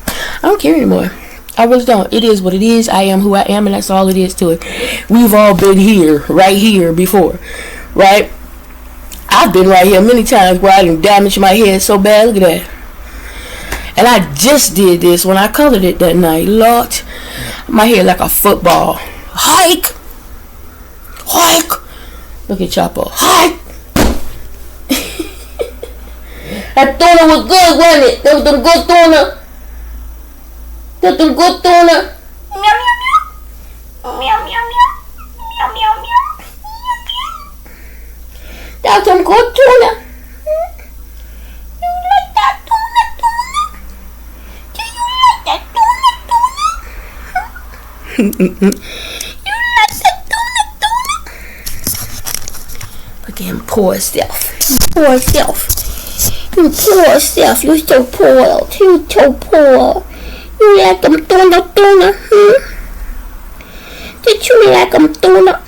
I don't care anymore. I really don't. It is what it is. I am who I am, and that's all it is to it. We've all been here, right here before, right? I've been right here many times where I done damaged my head so bad. Look at that. And I just did this when I colored it that night. Lord, my hair like a football. Hike! Look at Chapo. Hike! That tuna was good, wasn't it? That was some good tuna. That was some good tuna. Meow, meow, meow. Meow, meow, meow. Meow, meow, meow. That was some good tuna. You like that tuna? Do you like that tuna? You like that tuna? Look at him, poor self. Poor self. You poor self. You so poor. You so poor. You like them tuna? Did you like them tuna?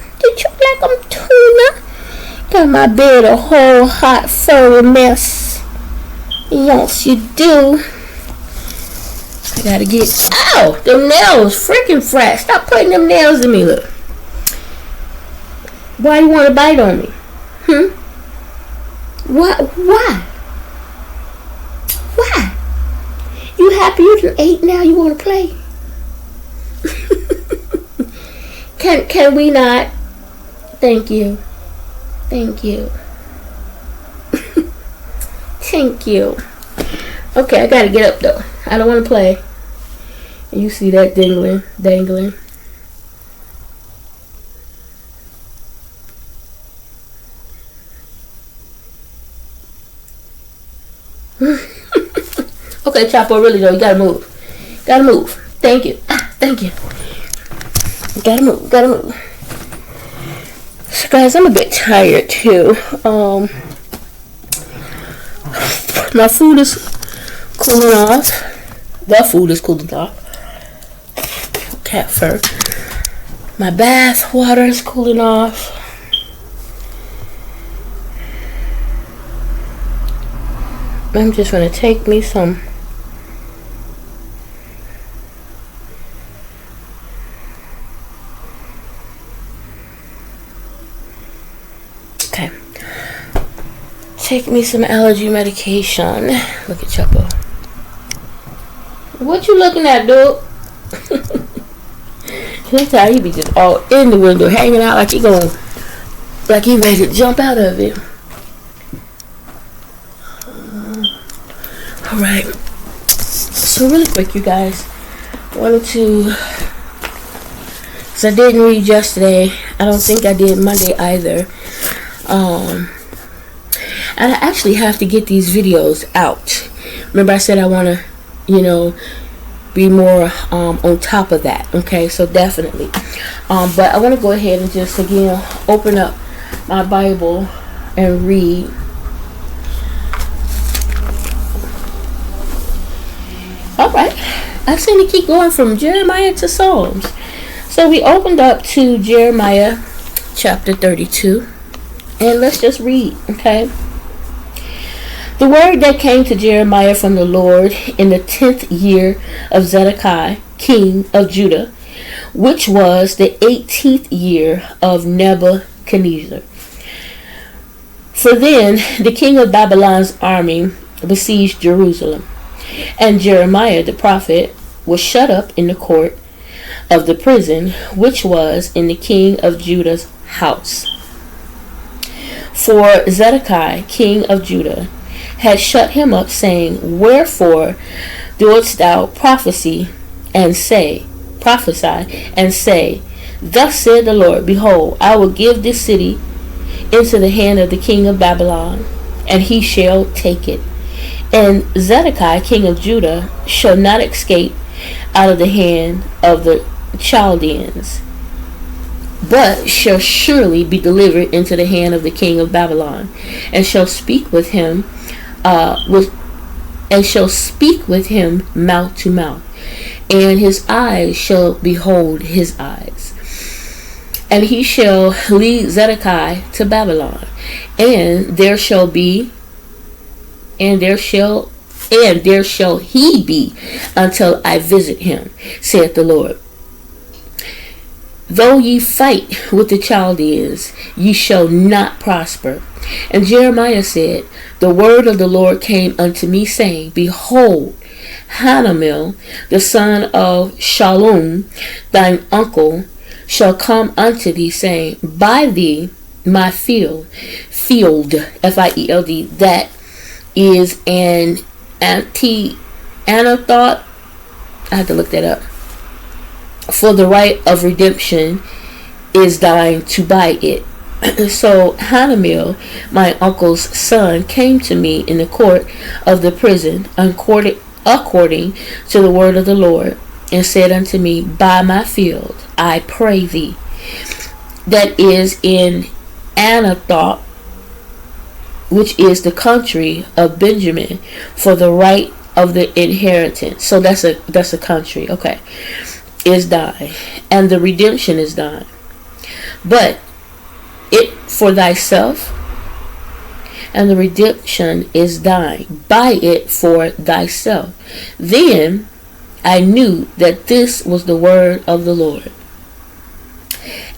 Got my bed a whole hot furry mess. Yes, you do. I gotta get. Ow! Them nails freaking fresh. Stop putting them nails in me, look. Why you want to bite on me? What? Why? You happy you done ate now? You want to play? Can we not? Thank you. Thank you. Okay, I gotta get up though. I don't want to play. And you see that dangling. Okay, Chapo, really though, you gotta move. Thank you. Gotta move. So guys, I'm a bit tired too. My food is cooling off. The food is cooling off. Cat fur. My bath water is cooling off. I'm just gonna take me some. Okay. Take me some allergy medication. Look at Chapo. What you looking at, dude? This time he be just all in the window, hanging out like he ready to jump out of it. Alright. So really quick, you guys. Because I didn't read yesterday. I don't think I did Monday either. And I actually have to get these videos out. Remember I said I want to, be more on top of that. Okay, so definitely. But I want to go ahead and just, again, open up my Bible and read. Alright. I seem to keep going from Jeremiah to Psalms. So we opened up to Jeremiah chapter 32. And let's just read, okay? The word that came to Jeremiah from the Lord in the 10th year of Zedekiah, king of Judah, which was the 18th year of Nebuchadnezzar. For then the king of Babylon's army besieged Jerusalem, and Jeremiah the prophet was shut up in the court of the prison, which was in the king of Judah's house. For Zedekiah, king of Judah, had shut him up, saying, Wherefore doest thou prophesy and say, Thus said the Lord, Behold, I will give this city into the hand of the king of Babylon, and he shall take it. And Zedekiah, king of Judah, shall not escape out of the hand of the Chaldeans, but shall surely be delivered into the hand of the king of Babylon, and shall speak with him mouth to mouth, and his eyes shall behold his eyes. And he shall lead Zedekiah to Babylon, and there shall and there shall he be until I visit him, saith the Lord. Though ye fight with the Chaldeans, ye shall not prosper. And Jeremiah said, the word of the Lord came unto me, saying, Behold, Hanamel, the son of Shallum, thine uncle, shall come unto thee, saying, Buy thee my field, field, F-I-E-L-D, that is an Anathoth. I had to look that up. For the right of redemption is thine to buy it. So Hanamel, my uncle's son, came to me in the court of the prison, according to the word of the Lord, and said unto me, Buy my field, I pray thee, that is in Anathoth, which is the country of Benjamin, for the right of the inheritance. So that's a country, okay, is thine, and the redemption is thine. But it for thyself, and the redemption is thine. Buy it for thyself. Then I knew that this was the word of the Lord.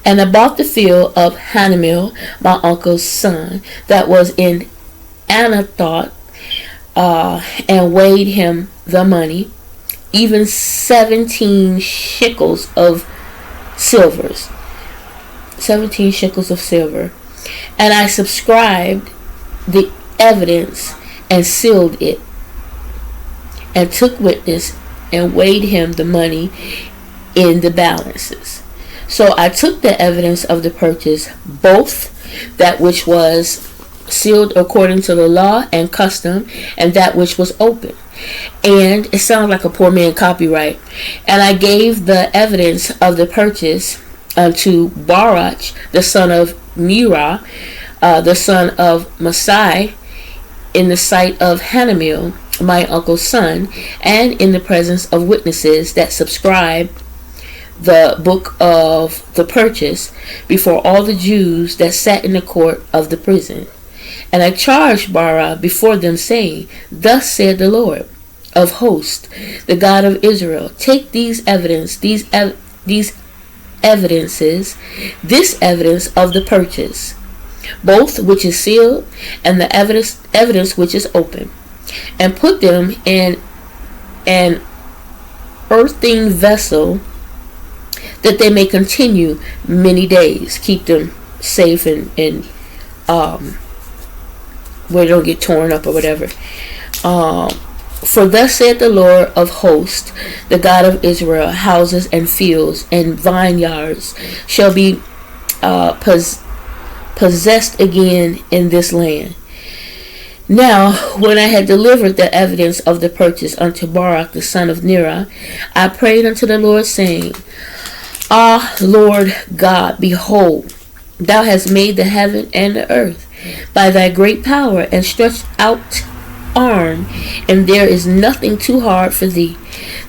And I bought the field of Hanamel, my uncle's son, that was in Anathoth, and weighed him the money, even 17 shekels of silver. 17 shekels of silver. And I subscribed the evidence and sealed it, and took witness and weighed him the money in the balances. So I took the evidence of the purchase, both that which was sealed according to the law and custom, and that which was open. And it sounds like a poor man copyright. And I gave the evidence of the purchase unto Baruch, the son of Murah, the son of Masai, in the sight of Hanamel, my uncle's son, and in the presence of witnesses that subscribed the book of the purchase before all the Jews that sat in the court of the prison. And I charged Baruch before them, saying, Thus said the Lord of hosts, the God of Israel, take this evidence of the purchase, both which is sealed and the evidence which is open, and put them in an earthen vessel, that they may continue many days. Keep them safe and where they don't get torn up or whatever. For thus saith the Lord of hosts, the God of Israel, houses and fields and vineyards shall be possessed again in this land. Now, when I had delivered the evidence of the purchase unto Baruch the son of Neriah, I prayed unto the Lord, saying, Ah, Lord God, behold, thou hast made the heaven and the earth by thy great power and stretched out arm, and there is nothing too hard for thee.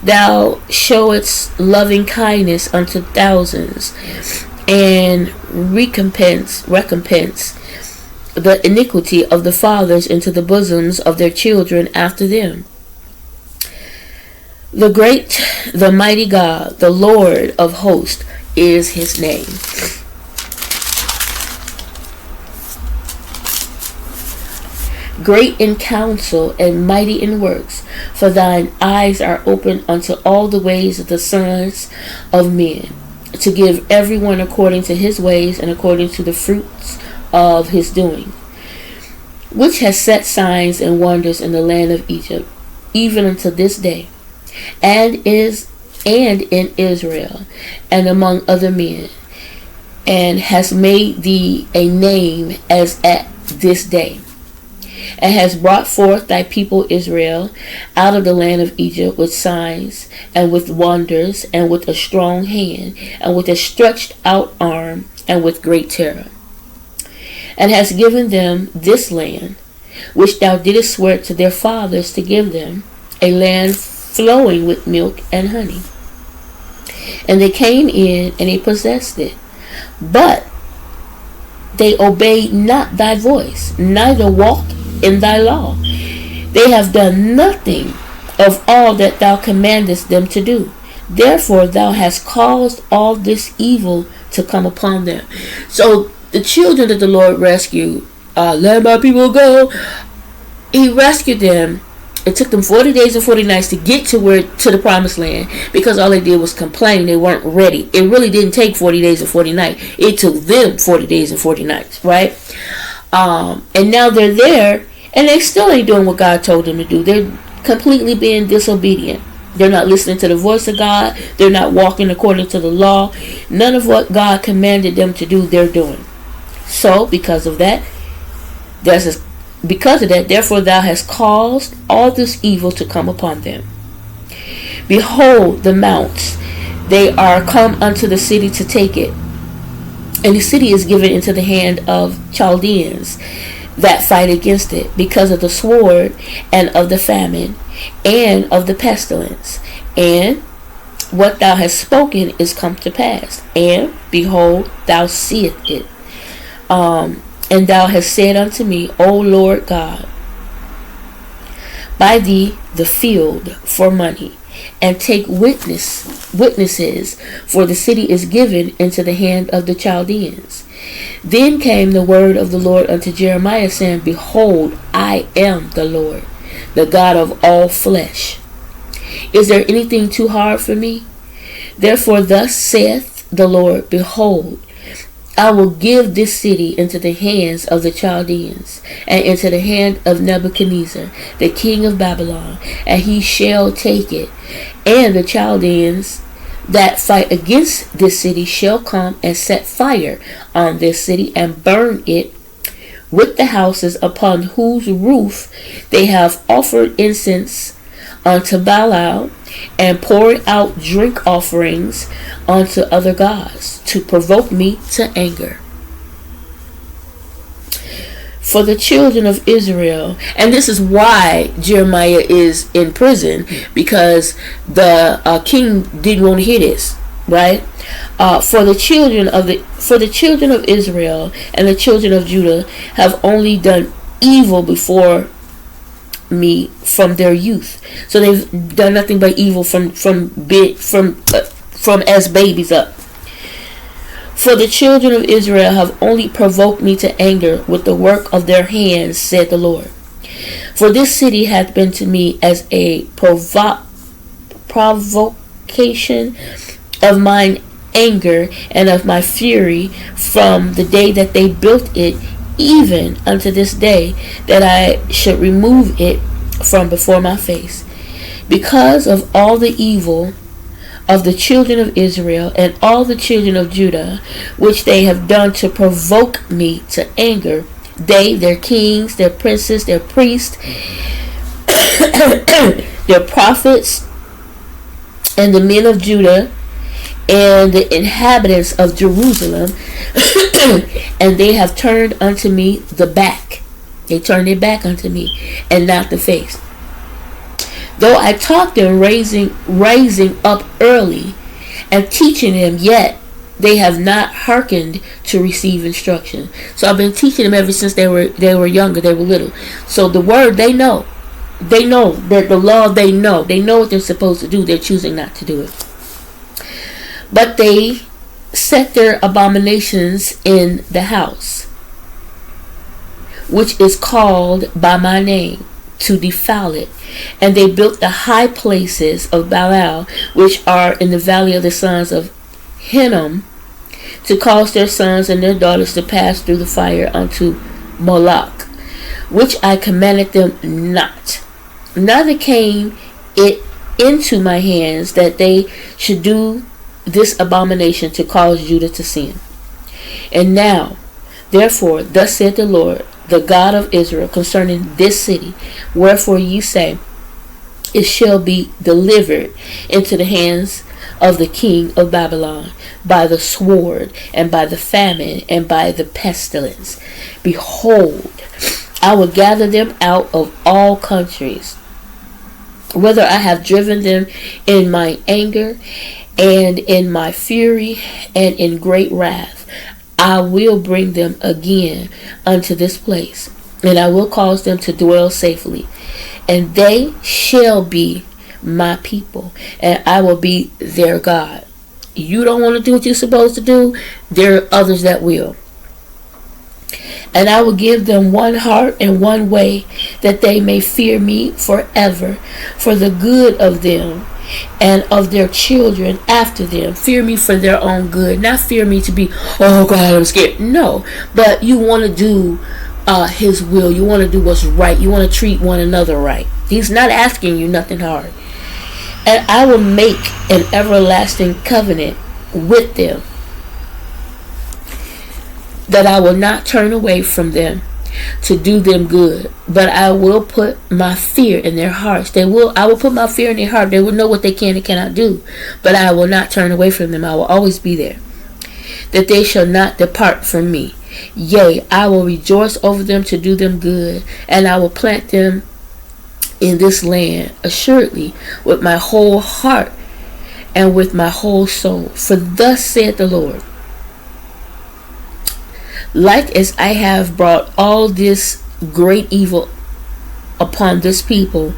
Thou showest loving kindness unto thousands, and recompense the iniquity of the fathers into the bosoms of their children after them. The great, the mighty God, the Lord of hosts is his name. Great in counsel and mighty in works, for thine eyes are open unto all the ways of the sons of men, to give everyone according to his ways and according to the fruits of his doing, which has set signs and wonders in the land of Egypt, even unto this day, and in Israel, and among other men, and has made thee a name as at this day, and has brought forth thy people Israel out of the land of Egypt with signs, and with wonders, and with a strong hand, and with a stretched out arm, and with great terror, and has given them this land, which thou didst swear to their fathers to give them, a land flowing with milk and honey. And they came in, and they possessed it. But they obeyed not thy voice, neither walked in thy law, They have done nothing of all that thou commandest them to do. Therefore thou hast caused all this evil to come upon them. So the children that the Lord rescued, let my people go. He rescued them. It took them 40 days and 40 nights to get to the promised land, because all they did was complain. They weren't ready. It really didn't take 40 days and 40 nights. It took them 40 days and 40 nights, right? And now they're there, and they still ain't doing what God told them to do. They're completely being disobedient. They're not listening to the voice of God. They're not walking according to the law. None of what God commanded them to do, they're doing. So, because of that, therefore thou hast caused all this evil to come upon them. Behold the mounts, they are come unto the city to take it. And the city is given into the hand of Chaldeans that fight against it, because of the sword and of the famine and of the pestilence. And what thou hast spoken is come to pass. And behold, thou seest it. And thou hast said unto me, O Lord God, buy thee the field for money, and take witnesses, for the city is given into the hand of the Chaldeans. Then came the word of the Lord unto Jeremiah, saying, Behold, I am the Lord, the God of all flesh. Is there anything too hard for me? Therefore thus saith the Lord, Behold, I will give this city into the hands of the Chaldeans, and into the hand of Nebuchadnezzar, the king of Babylon, and he shall take it. And the Chaldeans that fight against this city shall come and set fire on this city, and burn it with the houses upon whose roof they have offered incense unto Baal, and poured out drink offerings unto other gods, to provoke me to anger. For the children of Israel, and this is why Jeremiah is in prison, because the king didn't want to hear this, right? For the children of Israel and the children of Judah have only done evil before me from their youth. So they've done nothing but evil from as babies up. For the children of Israel have only provoked me to anger with the work of their hands, said the Lord. For this city hath been to me as a provocation of mine anger and of my fury from the day that they built it, even unto this day, that I should remove it from before my face. Because of all the evil of the children of Israel and all the children of Judah, which they have done to provoke me to anger, they, their kings, their princes, their priests, their prophets, and the men of Judah, and the inhabitants of Jerusalem, and they have turned unto me the back. They turned their back unto me, and not the face. Though I taught them rising up early, and teaching them, yet they have not hearkened to receive instruction. So I've been teaching them ever since they were younger, they were little. So the word they know. They know that the law they know. They know what they're supposed to do. They're choosing not to do it. But they set their abominations in the house, which is called by my name, to defile it. And they built the high places of Baal, which are in the valley of the sons of Hinnom, to cause their sons and their daughters to pass through the fire unto Moloch, which I commanded them not. Neither came it into my hands that they should do this abomination to cause Judah to sin. And now, therefore, thus saith the Lord, the God of Israel, concerning this city, wherefore ye say, it shall be delivered into the hands of the king of Babylon by the sword, and by the famine, and by the pestilence. Behold, I will gather them out of all countries, whether I have driven them in my anger, and in my fury, and in great wrath. I will bring them again unto this place, and I will cause them to dwell safely, and they shall be my people, and I will be their God. You don't want to do what you're supposed to do, there are others that will. And I will give them one heart and one way, that they may fear me forever, for the good of them and of their children after them. Fear me for their own good, not fear me to be, oh God, I'm scared. No, but you want to do his will. You want to do what's right. You want to treat one another right. He's not asking you nothing hard. And I will make an everlasting covenant with them, that I will not turn away from them to do them good, but I will put my fear in their hearts. I will put my fear in their heart. They will know what they can and cannot do, but I will not turn away from them. I will always be there, that they shall not depart from me. Yea, I will rejoice over them to do them good, and I will plant them in this land assuredly with my whole heart and with my whole soul. For thus saith the Lord, like as I have brought all this great evil upon this people,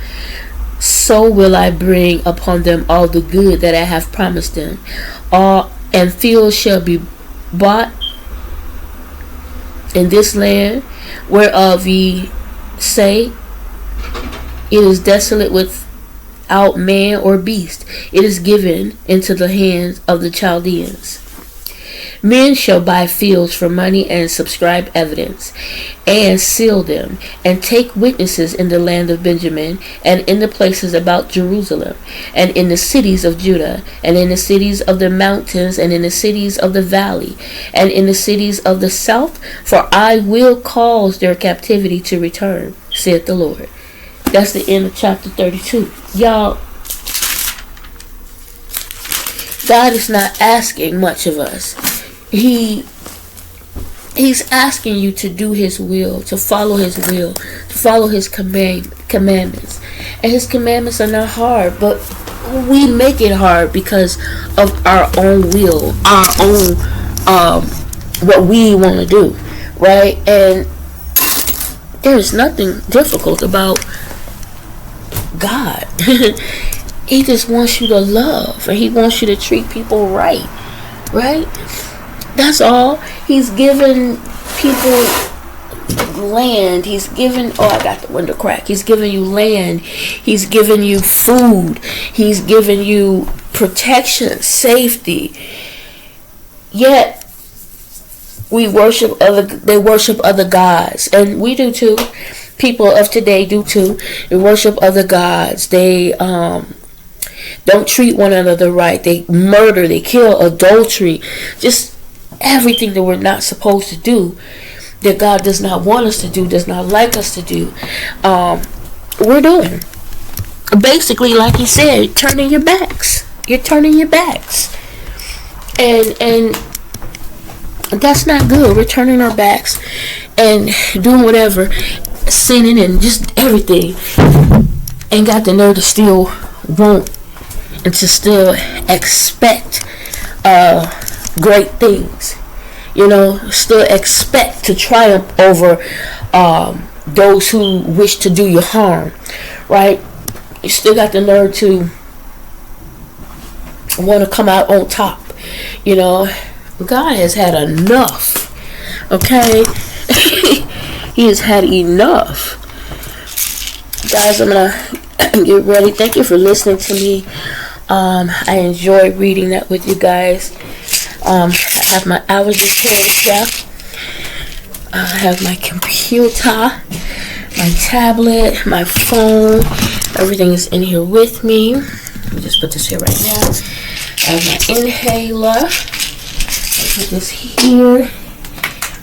so will I bring upon them all the good that I have promised them. All and fields shall be bought in this land, whereof ye say, it is desolate without man or beast. It is given into the hands of the Chaldeans. Men shall buy fields for money, and subscribe evidence, and seal them, and take witnesses in the land of Benjamin, and in the places about Jerusalem, and in the cities of Judah, and in the cities of the mountains, and in the cities of the valley, and in the cities of the south, for I will cause their captivity to return, saith the Lord. That's the end of chapter 32. Y'all, God is not asking much of us. He's asking you to do his will, to follow his will, to follow his commandments. And his commandments are not hard, but we make it hard because of our own will, our own what we want to do, right? And there's nothing difficult about God. He just wants you to love, and he wants you to treat people right? That's all. He's given people land. He's given, I got the window cracked. He's given you land. He's given you food. He's given you protection, safety. Yet they worship other gods, and we do too. People of today do too. They worship other gods. They don't treat one another right. They murder, they kill, adultery, just everything that we're not supposed to do, that God does not want us to do, does not like us to do, we're doing. Basically, like he said, turning your backs. You're turning your backs. And that's not good. We're turning our backs and doing whatever, sinning and just everything. Ain't got the nerve to still want and to still expect great things. Still expect to triumph over those who wish to do you harm, right? You still got the nerve to want to come out on top. God has had enough, okay? He has had enough. Guys, I'm gonna get ready. Thank you for listening to me. I enjoy reading that with you guys. I have my allergy pill stuff. I have my computer, my tablet, my phone. Everything is in here with me. Let me just put this here right now. I have my inhaler. I put this here.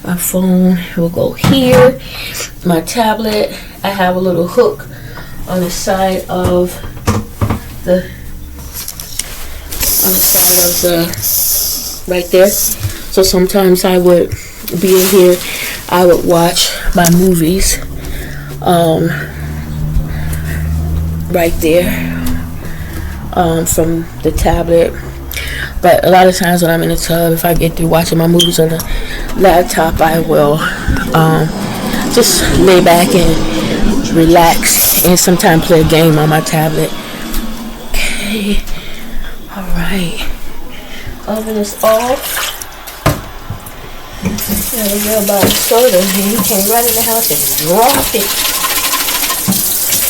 My phone will go here. My tablet, I have a little hook on the side of the right there. So sometimes I would be in here, I would watch my movies right there from the tablet. But a lot of times when I'm in the tub, if I get through watching my movies on the laptop, I will just lay back and relax and sometimes play a game on my tablet. Okay. Alright. Oven is off. Yeah, the girl bought a soda and he came right in the house and dropped it.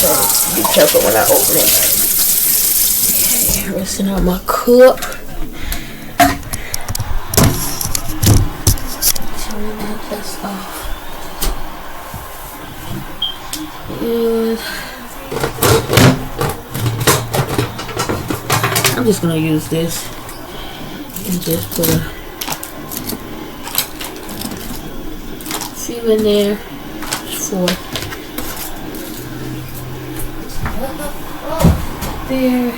So be careful when I open it. Okay, rinsing out my cup. Turn that off. And I'm just gonna use this and just put a few in there for there.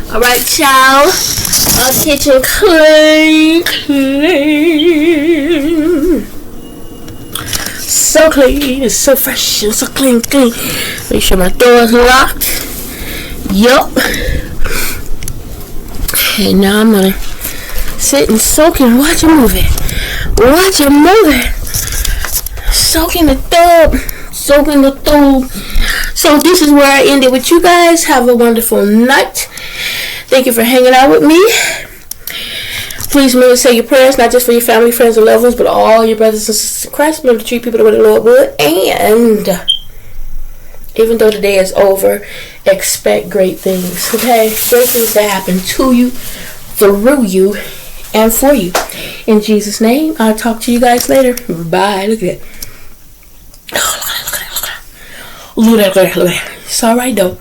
Alright, y'all. Our kitchen clean. So clean. It's so fresh and so clean. Make sure my door is locked. Yup. And now I'm gonna sit and soak and watch a movie. Soaking the tub. So this is where I ended with you guys. Have a wonderful night. Thank you for hanging out with me. Please remember to say your prayers, not just for your family, friends, and loved ones, but all your brothers and sisters in Christ. Remember to treat people the way the Lord would. And even though the day is over, expect great things. Okay? Great things that happen to you, through you, and for you. In Jesus' name, I'll talk to you guys later. Bye. Look at that. Look at that. It's alright though.